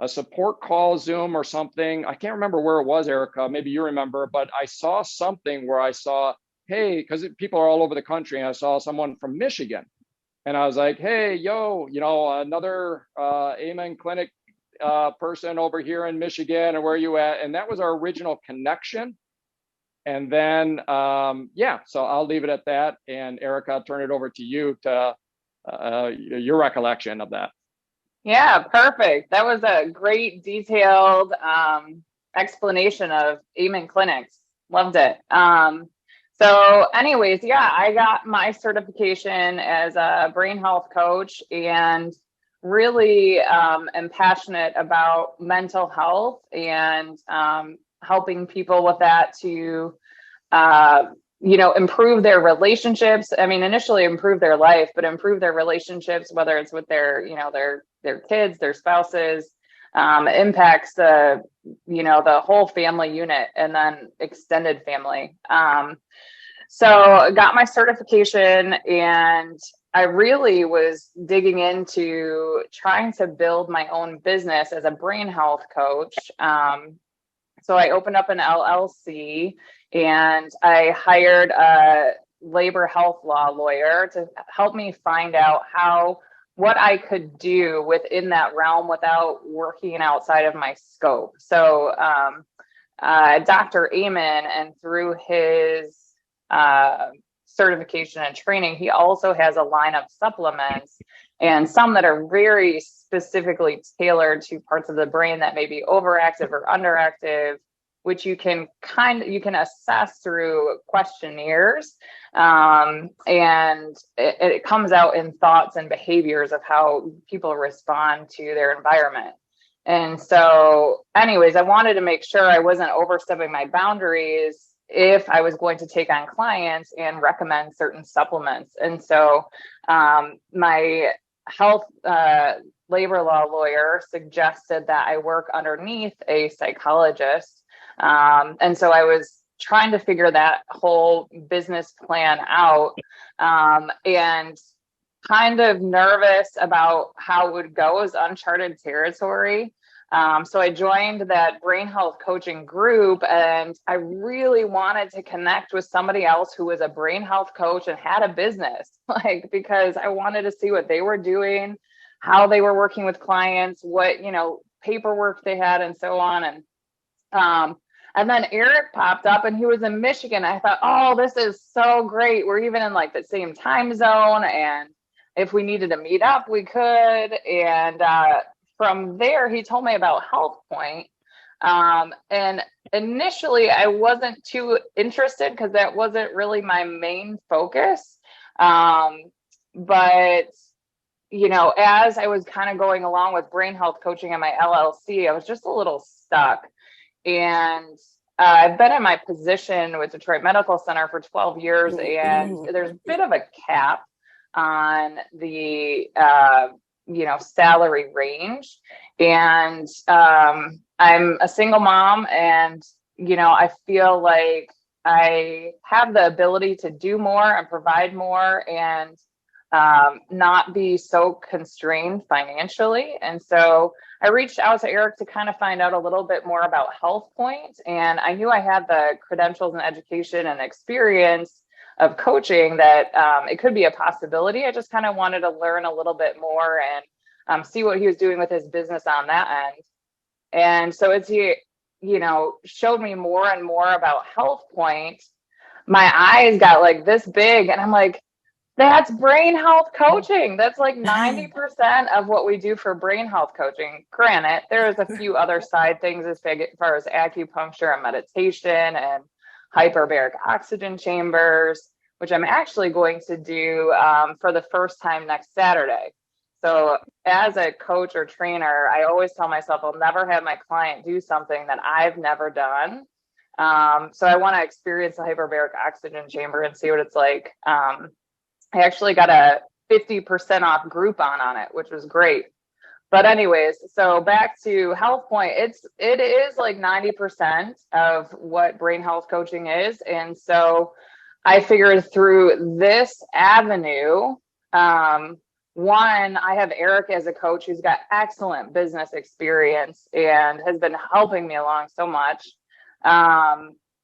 a support call Zoom or something. I can't remember where it was, Erica, maybe you remember, but I saw something where I saw, hey, because people are all over the country, and I saw someone from Michigan, and I was like, hey, another Amen Clinic person over here in Michigan, and where are you at? And that was our original connection. And then, so I'll leave it at that. And Erica, I'll turn it over to you to your recollection of that. Yeah, perfect. That was a great detailed explanation of Amen Clinics. Loved it. So anyways, I got my certification as a brain health coach, and really am passionate about mental health and helping people with that to improve their relationships. I mean, initially improve their life, but improve their relationships, whether it's with their kids, their spouses, impacts the whole family unit, and then extended family. So I got my certification, and I really was digging into trying to build my own business as a brain health coach. So I opened up an LLC, and I hired a labor health law lawyer to help me find out what I could do within that realm without working outside of my scope. So Dr. Amen, and through his certification and training, he also has a line of supplements, and some that are very specifically tailored to parts of the brain that may be overactive or underactive, which you can assess through questionnaires, and it comes out in thoughts and behaviors of how people respond to their environment. And so anyways, I wanted to make sure I wasn't overstepping my boundaries if I was going to take on clients and recommend certain supplements. And so my health labor law lawyer suggested that I work underneath a psychologist. And so I was trying to figure that whole business plan out, and kind of nervous about how it would go as uncharted territory. So I joined that brain health coaching group, and I really wanted to connect with somebody else who was a brain health coach and had a business, like, because I wanted to see what they were doing, how they were working with clients, what, you know, paperwork they had and so on. And then Eric popped up, and he was in Michigan. I thought, oh, this is so great. We're even in like the same time zone, and if we needed to meet up, we could. And from there, he told me about HealthPointe. And initially, I wasn't too interested because that wasn't really my main focus. But, you know, as I was kind of going along with brain health coaching and my LLC, I was just a little stuck. And I've been in my position with Detroit Medical Center for 12 years, and there's a bit of a cap on the you know, salary range. And I'm a single mom, and you know, I feel like I have the ability to do more and provide more, and not be so constrained financially. And so I reached out to Eric to kind of find out a little bit more about HealthPointe, and I knew I had the credentials and education and experience of coaching that it could be a possibility. I just kind of wanted to learn a little bit more and see what he was doing with his business on that end. And so as he, you know, showed me more and more about HealthPointe, my eyes got like this big, and I'm like, that's brain health coaching. That's like 90% of what we do for brain health coaching. Granted, there's a few other side things as far as acupuncture and meditation and hyperbaric oxygen chambers, which I'm actually going to do for the first time next Saturday. So as a coach or trainer, I always tell myself I'll never have my client do something that I've never done. So I want to experience the hyperbaric oxygen chamber and see what it's like. I actually got a 50% off Groupon on it, which was great. But anyways, so back to HealthPointe, it is like 90% of what brain health coaching is. And so I figured through this avenue, one, I have Eric as a coach who's got excellent business experience and has been helping me along so much.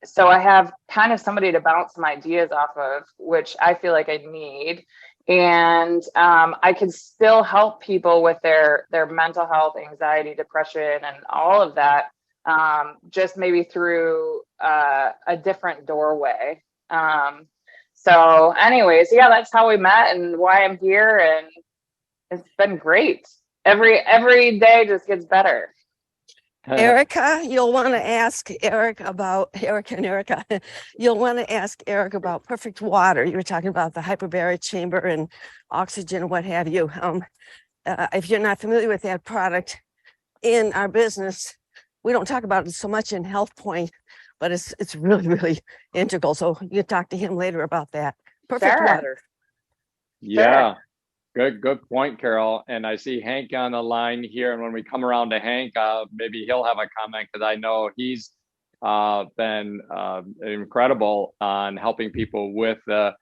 So I have kind of somebody to bounce some ideas off of, which I feel like I need. And I can still help people with their mental health, anxiety, depression, and all of that, just maybe through a different doorway. So anyways, yeah, that's how we met and why I'm here. And it's been great. Every day just gets better. Erica, you'll want to ask Eric about you'll want to ask Eric about Perfect Water. You were talking about the hyperbaric chamber and oxygen, what have you. If you're not familiar with that product in our business, we don't talk about it so much in HealthPointe, but it's really, really integral. So you can talk to him later about that. Perfect Water. Yeah. Sure. Good point, Carol. And I see Hank on the line here. And when we come around to Hank, maybe he'll have a comment, because I know he's been incredible on helping people with the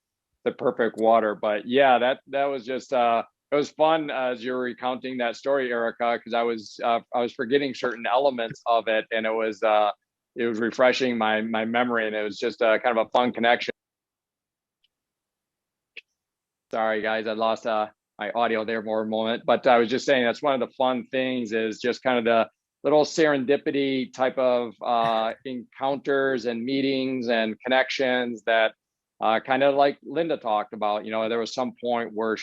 Perfect Water. But yeah, that was just it was fun as you were recounting that story, Erica, because I was forgetting certain elements of it, and it was refreshing my memory, and it was just kind of a fun connection. Sorry, guys, I lost my audio there for a moment, but I was just saying that's one of the fun things is just kind of the little serendipity type of encounters and meetings and connections that kind of like Linda talked about. You know, there was some point where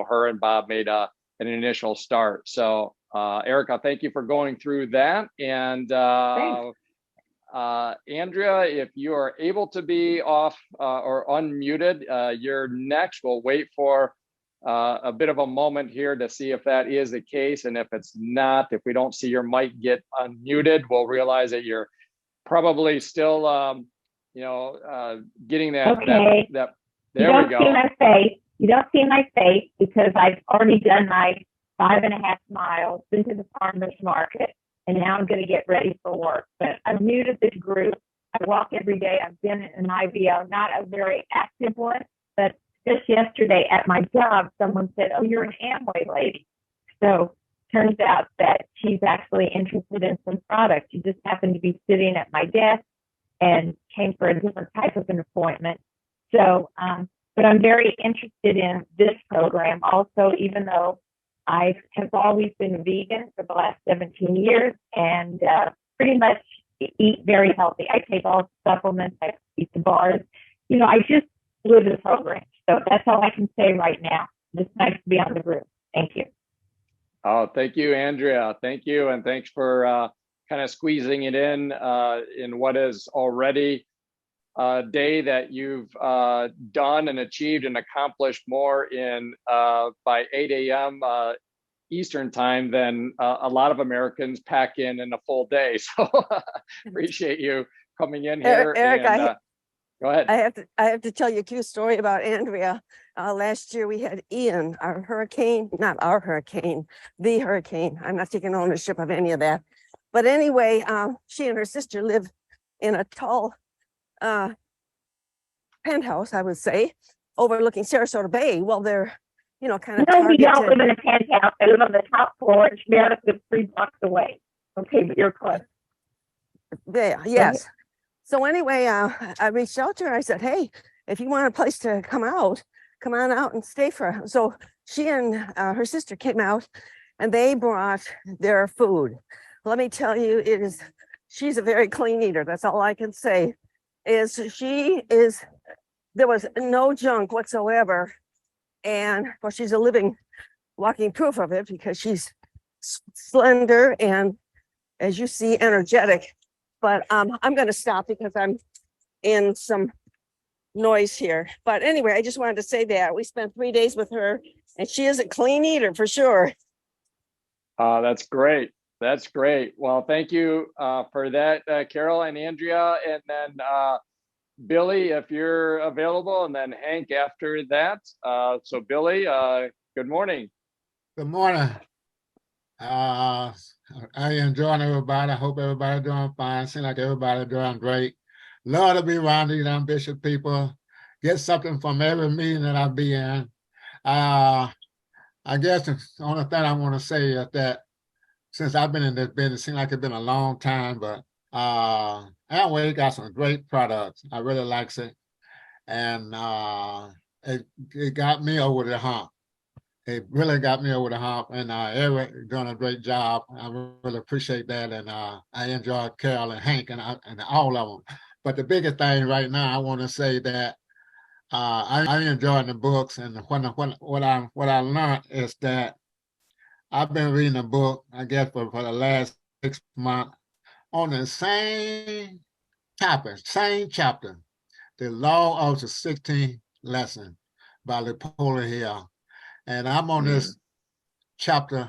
her and Bob made an initial start. So Erica, thank you for going through that. And Andrea, if you are able to be off or unmuted, you're next. We'll wait for a bit of a moment here to see if that is the case. And if it's not, if we don't see your mic get unmuted, we'll realize that you're probably still, getting that. Okay. There we go. You don't see my face because I've already done my 5.5 miles into the farmer's market, and now I'm going to get ready for work. But I'm new to this group. I walk every day. I've been in an IVL, not a very active one, but just yesterday at my job, someone said, "Oh, you're an Amway lady." So turns out that she's actually interested in some products. She just happened to be sitting at my desk and came for a different type of an appointment. So, but I'm very interested in this program also, even though I have always been vegan for the last 17 years and pretty much eat very healthy. I take all supplements, I eat the bars. You know, I just live the program. So that's all I can say right now. It's nice to be on the group. Thank you. Oh, thank you, Andrea. Thank you. And thanks for kind of squeezing it in what is already a day that you've done and achieved and accomplished more in by 8 a.m. Eastern time than a lot of Americans pack in a full day. So appreciate you coming in here. Eric, and go ahead. I have to tell you a cute story about Andrea. Last year we had Ian, our hurricane, not our hurricane, the hurricane. I'm not taking ownership of any of that. But anyway, she and her sister live in a tall penthouse, I would say, overlooking Sarasota Bay. Well, they're, you know, kind of No, we don't targeted. live in a penthouse. I live on the top floor. And Meredith is 3 blocks away. Okay, but you're close. Yeah, yes. So anyway, I reached out to her. I said, "Hey, if you want a place to come out, come on out and stay for." So she and her sister came out and they brought their food. Let me tell you, she's a very clean eater. That's all I can say. There was no junk whatsoever. And well, she's a living, walking proof of it because she's slender and, as you see, energetic. But I'm going to stop because I'm in some noise here. But anyway, I just wanted to say that we spent 3 days with her, and she is a clean eater for sure. That's great. That's great. Well, thank you for that, Carol and Andrea, and then Billy, if you're available, and then Hank after that. So Billy, good morning. Good morning. I enjoying everybody. I hope everybody doing fine. Seems like everybody doing great. Love to be around these ambitious people. Get something from every meeting that I be in. I guess the only thing I want to say is that since I've been in this business, it seems like it's been a long time, but Amway got some great products. I really likes it. And it got me over the hump. It really got me over the hump, and Eric doing a great job. I really appreciate that, and I enjoy Carol and Hank and all of them. But the biggest thing right now, I want to say that I enjoy the books, and what I learned is that I've been reading a book, I guess, for the last 6 months on the same topic, same chapter, The Law of the 16th Lesson by Napoleon Hill. And I'm on this chapter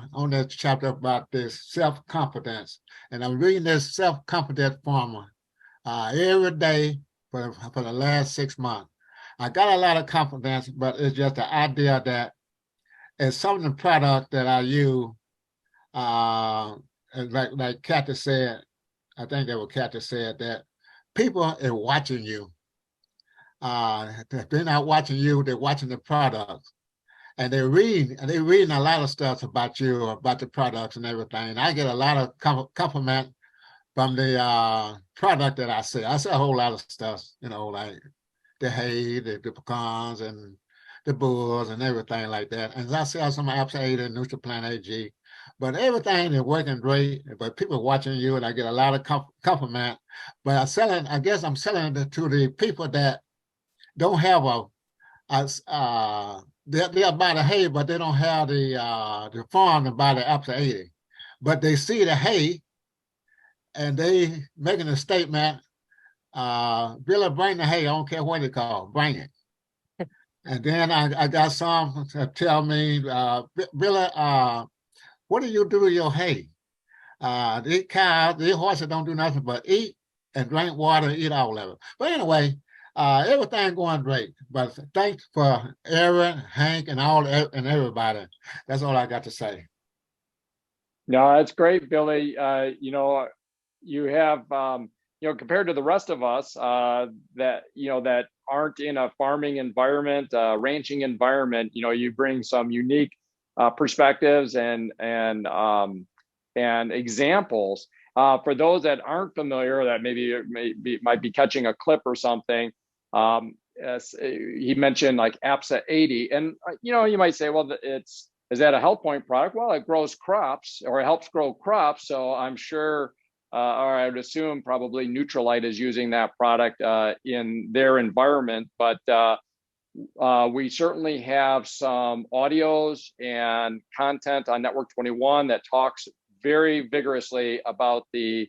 about this self-confidence. And I'm reading this self-confidence formula every day for the last 6 months. I got a lot of confidence, but it's just the idea that it's some of the product that I use, like Kathy said, I think that was Kathy said, that people are watching you. They're not watching you, they're watching the products. And they're reading a lot of stuff about you, about the products and everything. And I get a lot of compliment from the product that I sell. I sell a whole lot of stuff, you know, like the hay, the pecans, and the bulls, and everything like that. And I sell some Apps 8 and NutriPlant AG. But everything is working great. But people watching you, and I get a lot of compliment. But I guess I'm selling it to the people that don't have they'll buy the hay, but they don't have the farm to buy the Apps 80. But they see the hay, and they making a statement, Billy, bring the hay. I don't care what it called, bring it. And then I got some that tell me, Billy, what do you do with your hay? These cows, these horses don't do nothing but eat and drink water and eat all of it. But anyway, everything going great. But thanks for Aaron, Hank, and everybody. That's all I got to say. No, that's great, Billy. You know, you have compared to the rest of us that that aren't in a farming environment, ranching environment, you bring some unique perspectives and examples. For those that aren't familiar, that might be catching a clip or something. As he mentioned, like APSA 80, and you might say, well, is that a HealthPointe product? Well, it grows crops, or it helps grow crops, so I'm sure. Or I would assume probably Neutralite is using that product in their environment, but we certainly have some audios and content on Network 21 that talks very vigorously about the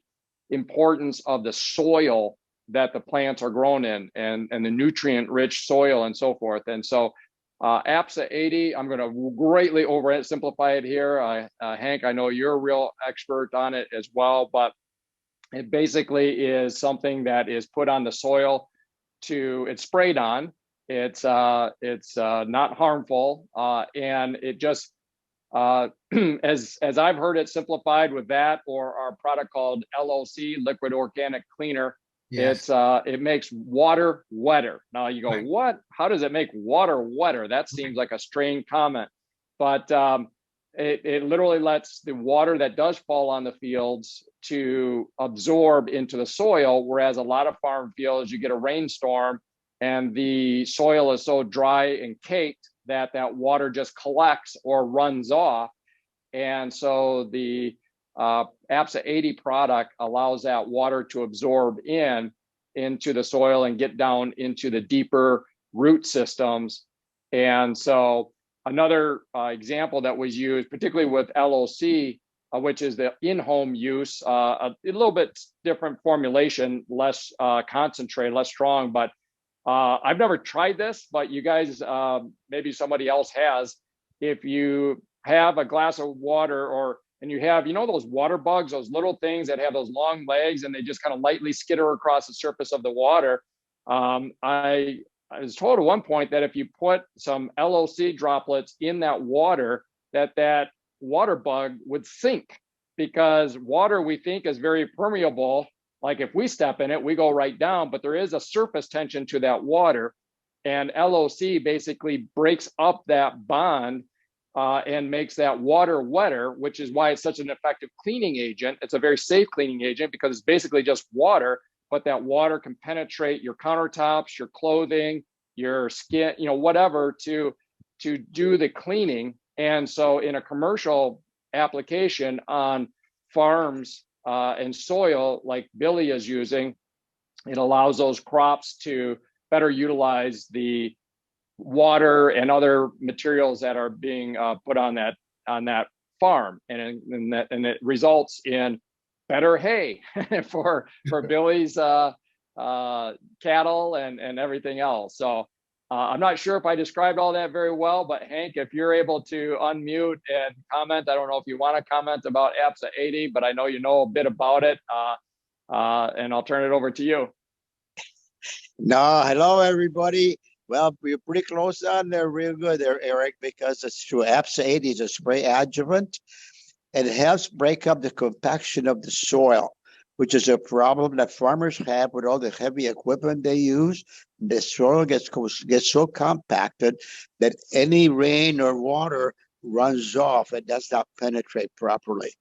importance of the soil that the plants are grown in, and the nutrient-rich soil and so forth. And so APSA 80, I'm going to greatly oversimplify it here. Hank, I know you're a real expert on it as well, but it basically is something that is put on the soil it's sprayed on. It's not harmful. And it just, as I've heard it simplified with that, or our product called LOC, Liquid Organic Cleaner, yes. It makes water wetter. Now you go, what? How does it make water wetter? That seems like a strange comment, but it literally lets the water that does fall on the fields to absorb into the soil, whereas a lot of farm fields, you get a rainstorm and the soil is so dry and caked that water just collects or runs off. And so the APSA 80 product allows that water to absorb into the soil and get down into the deeper root systems. And so another example that was used, particularly with LOC, which is the in-home use, a little bit different formulation, less concentrated, less strong, but I've never tried this, but you guys, maybe somebody else has. If you have a glass of water and you have, those water bugs, those little things that have those long legs and they just kind of lightly skitter across the surface of the water. I was told at one point that if you put some LOC droplets in that water, that water bug would sink, because water we think is very permeable. Like if we step in it, we go right down, but there is a surface tension to that water. And LOC basically breaks up that bond and makes that water wetter, which is why it's such an effective cleaning agent. It's a very safe cleaning agent because it's basically just water, but that water can penetrate your countertops, your clothing, your skin, whatever, to do the cleaning. And so in a commercial application on farms and soil like Billy is using, it allows those crops to better utilize the water and other materials that are being put on that farm, and it results in better hay for Billy's cattle and everything else. So I'm not sure if I described all that very well, but Hank, if you're able to unmute and comment, I don't know if you want to comment about APSA 80, but I know you know a bit about it, and I'll turn it over to you. No, hello everybody. Well, we're pretty close on there, real good there, Eric, because it's true. APSA 80 is a spray adjuvant, and it helps break up the compaction of the soil, which is a problem that farmers have with all the heavy equipment they use. The soil gets so compacted that any rain or water runs off and does not penetrate properly.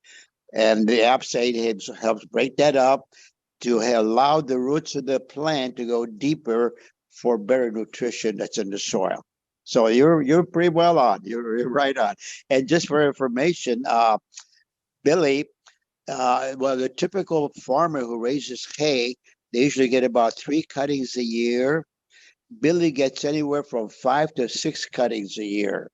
And the APSA 80 helps break that up to allow the roots of the plant to go deeper for better nutrition that's in the soil. So you're pretty well on. You're right on. And just for information, Billy, well, the typical farmer who raises hay, they usually get about 3 cuttings a year. Billy gets anywhere from 5 to 6 cuttings a year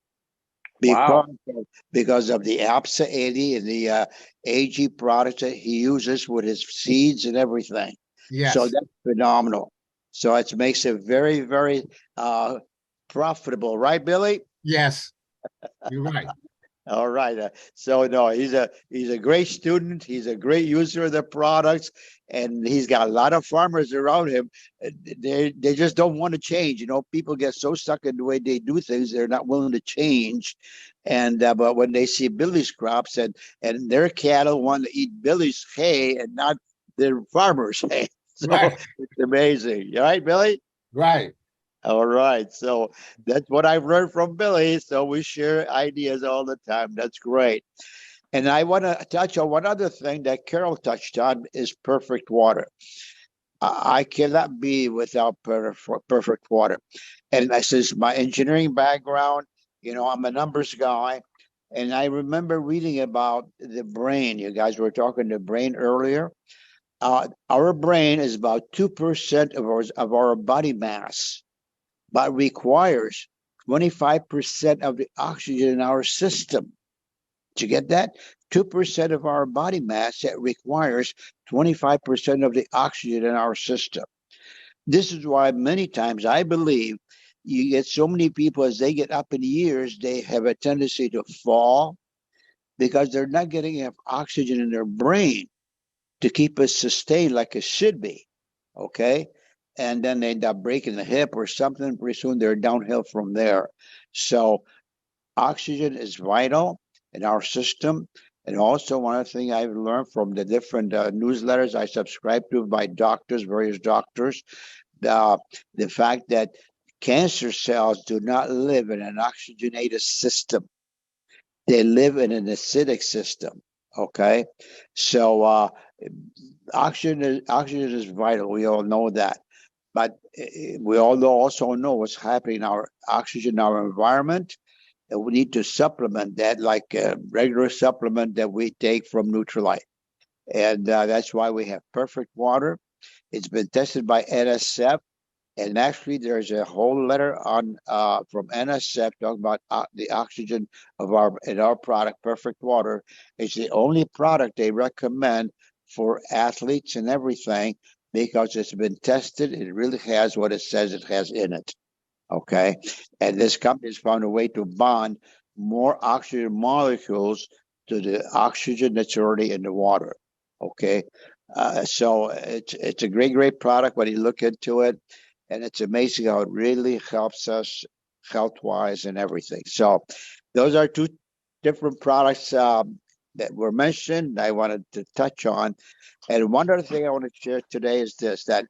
because of the APSA 80 and the AG products that he uses with his seeds and everything. Yes. So that's phenomenal. So it makes it very, very profitable, right, Billy? Yes, you're right. All right. So no, he's a great student. He's a great user of the products, and he's got a lot of farmers around him. They just don't want to change. People get so stuck in the way they do things, they're not willing to change. And but when they see Billy's crops and their cattle want to eat Billy's hay and not their farmers' hay. So Right. it's amazing. You all right, Billy? Right. All right. So that's what I've learned from Billy. So we share ideas all the time. That's great. And I want to touch on one other thing that Carol touched on is perfect water. I cannot be without perfect water. And I says my engineering background, I'm a numbers guy. And I remember reading about the brain. You guys were talking the brain earlier. Our brain is about 2% of our body mass, but requires 25% of the oxygen in our system. Did you get that? 2% of our body mass that requires 25% of the oxygen in our system. This is why many times I believe you get so many people as they get up in years, they have a tendency to fall because they're not getting enough oxygen in their brain to keep us sustained like it should be. Okay. And then they end up breaking the hip or something. Pretty soon they're downhill from there. So oxygen is vital in our system. And also, one other thing I've learned from the different newsletters I subscribe to by doctors, various doctors, the fact that cancer cells do not live in an oxygenated system. They live in an acidic system. Okay. So oxygen is vital. We all know that. But we all also know what's happening in our oxygen in our environment. And we need to supplement that like a regular supplement that we take from Nutrilite. And that's why we have perfect water. It's been tested by NSF. And actually, there's a whole letter on from NSF talking about the oxygen in our product, Perfect Water. It's the only product they recommend for athletes and everything because it's been tested. It really has what it says it has in it. Okay, and this company has found a way to bond more oxygen molecules to the oxygen that's already in the water. Okay, so it's a great product when you look into it. And it's amazing how it really helps us health-wise and everything. So those are two different products that were mentioned I wanted to touch on. And one other thing I want to share today is this, that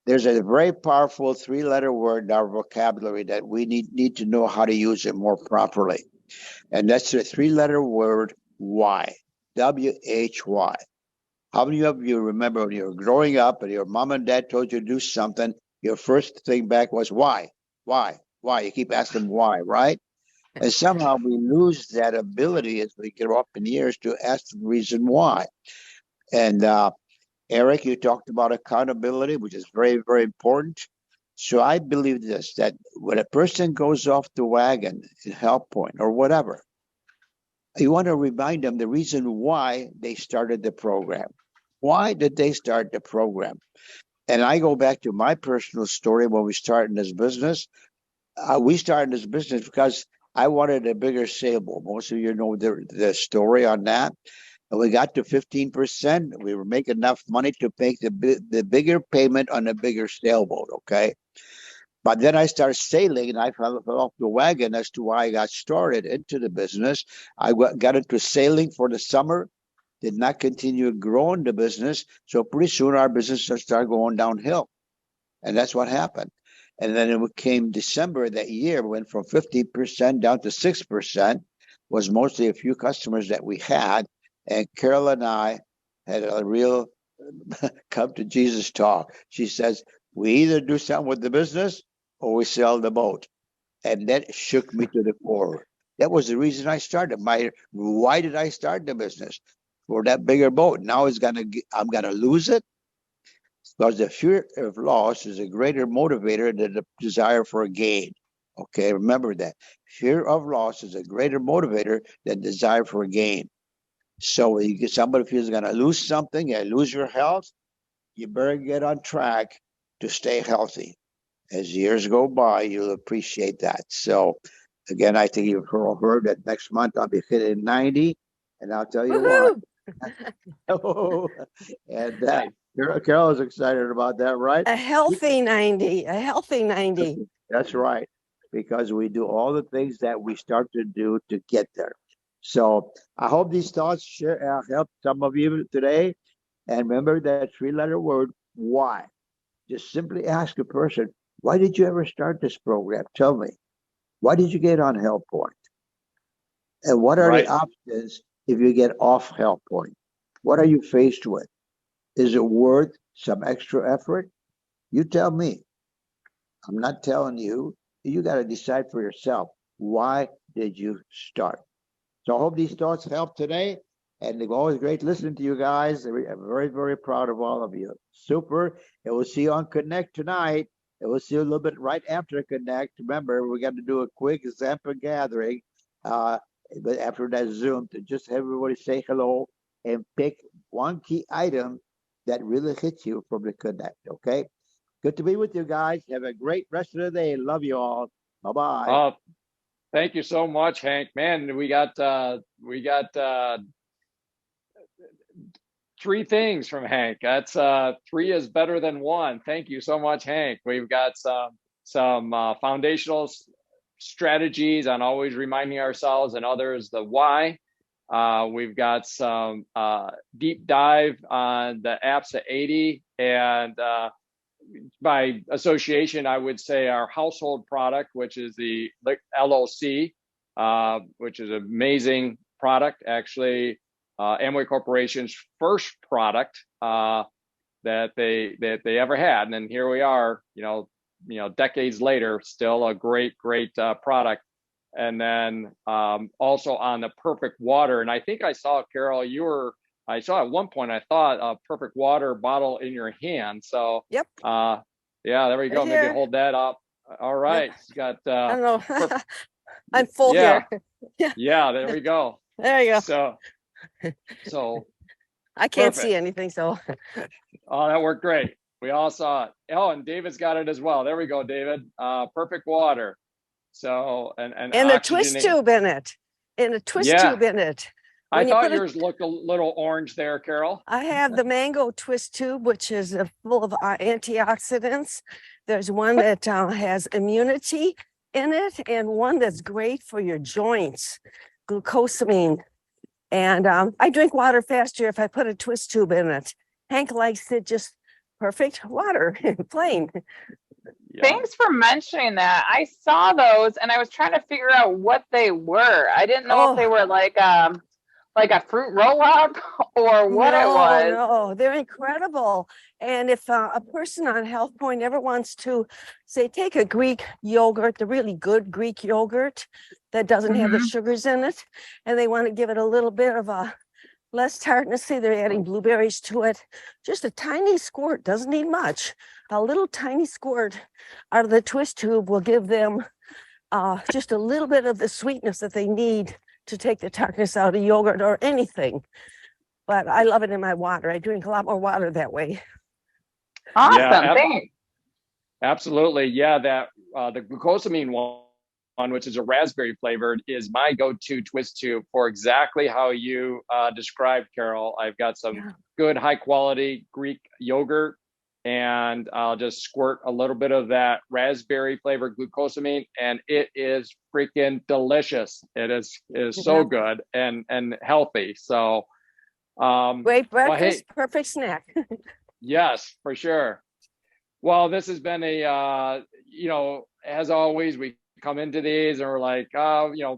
there's a very powerful three-letter word in our vocabulary that we need to know how to use it more properly. And that's the three-letter word why, W-H-Y. How many of you remember when you were growing up and your mom and dad told you to do something, your first thing back was why? You keep asking why, right? And somehow we lose that ability as we get up in years to ask the reason why. And Eric, you talked about accountability, which is very, very important. So I believe this, that when a person goes off the wagon in HealthPointe or whatever, you want to remind them the reason why they started the program. Why did they start the program? And I go back to my personal story when we started this business. We started this business because I wanted a bigger sailboat. Most of you know the story on that. And we got to 15%. We were making enough money to make the bigger payment on a bigger sailboat, okay? But then I started sailing and I fell off the wagon as to why I got started into the business. I got into sailing for the summer, did not continue growing the business. So pretty soon our business started going downhill. And that's what happened. And then it came December that year, we went from 50% down to 6%, was mostly a few customers that we had. And Carol and I had a real come to Jesus talk. She says, we either do something with the business or we sell the boat. And that shook me to the core. That was the reason I started. Why did I start the business? For that bigger boat. Now I'm gonna lose it. Because the fear of loss is a greater motivator than the desire for a gain. Okay, remember that. Fear of loss is a greater motivator than desire for a gain. So if somebody feels going to lose something and lose your health, you better get on track to stay healthy. As years go by, you'll appreciate that. So again, I think you've heard that next month I'll be hitting 90, and I'll tell you Woohoo! what. And Carol is excited about that, right? A healthy 90, a healthy 90. That's right, because we do all the things that we start to do to get there. So I hope these thoughts help some of you today. And remember that three-letter word, why. Just simply ask a person, why did you ever start this program? Tell me. Why did you get on HealthPointe? And what are the options if you get off HealthPointe? What are you faced with? Is it worth some extra effort? You tell me. I'm not telling you. You got to decide for yourself. Why did you start? So I hope these thoughts help today. And it's always great listening to you guys. I'm very, very proud of all of you. Super. And we'll see you on Connect tonight. And we'll see you a little bit right after Connect. Remember, we're going to do a quick sample gathering but after that Zoom to just have everybody say hello and pick one key item that really hits you from the Connect. Okay. Good to be with you guys. Have a great rest of the day. Love you all. Bye-bye. Thank you so much, Hank. Man, we got 3 things from Hank. That's 3 is better than 1. Thank you so much, Hank. We've got some foundational strategies on always reminding ourselves and others the why. We've got some deep dive on the APSA 80, and by association, I would say our household product, which is the LOC, which is an amazing product, actually. Amway Corporation's first product that they ever had, and then here we are, decades later, still a great product. And then also on the Perfect Water, and I think I saw, Carol, I saw at one point, I thought a Perfect Water bottle in your hand. So yep. Yeah, there we go. Right Maybe here. hold that up. All right. Yep. Got I don't know. I'm full here. Yeah, there we go. There you go. So I can't perfect. see anything, so oh, that worked great. We all saw it. Oh, and David's got it as well. There we go, David. Perfect Water. So and a twist tube in it. And a twist tube in it. I thought yours looked a little orange there, Carol. I have the mango twist tube, which is full of antioxidants. There's one that has immunity in it, and one that's great for your joints, glucosamine. And I drink water faster if I put a twist tube in it. Hank likes it just perfect water, plain. Yeah. Thanks for mentioning that. I saw those and I was trying to figure out what they were. I didn't know if they were like a fruit roll-up or what it was. No, they're incredible. And if a person on HealthPointe ever wants to, say, take a Greek yogurt, the really good Greek yogurt that doesn't have the sugars in it, and they want to give it a little bit of a less tartness, say they're adding blueberries to it, just a tiny squirt, doesn't need much. A little tiny squirt out of the twist tube will give them just a little bit of the sweetness that they need to take the tartness out of yogurt or anything. But I love it in my water. I drink a lot more water that way. Awesome, thanks. Absolutely, yeah. That the glucosamine one, which is a raspberry flavored, is my go-to twist tube for exactly how you described, Carol. I've got some good high quality Greek yogurt, and I'll just squirt a little bit of that raspberry flavored glucosamine, and it is freaking delicious. It is so good and healthy. So great breakfast, perfect snack. Yes, for sure. Well, this has been a as always, we come into these and we're like,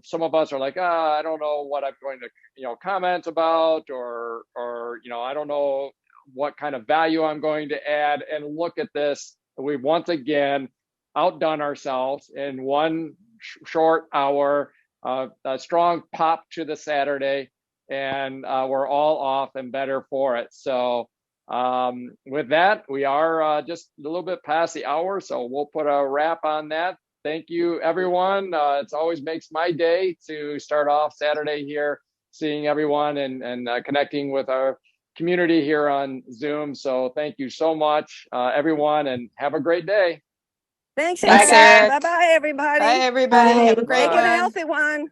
some of us are like, I don't know what I'm going to comment about, or I don't know what kind of value I'm going to add. And look at this, we've once again outdone ourselves in one short hour, a strong pop to the Saturday, and we're all off and better for it. So with that, we are just a little bit past the hour, so we'll put a wrap on that. Thank you, everyone. It always makes my day to start off Saturday here, seeing everyone and connecting with our community here on Zoom. So thank you so much, everyone, and have a great day. Thanks, Eric. Bye-bye, everybody. Bye, everybody. Have a great Make it a one. healthy one.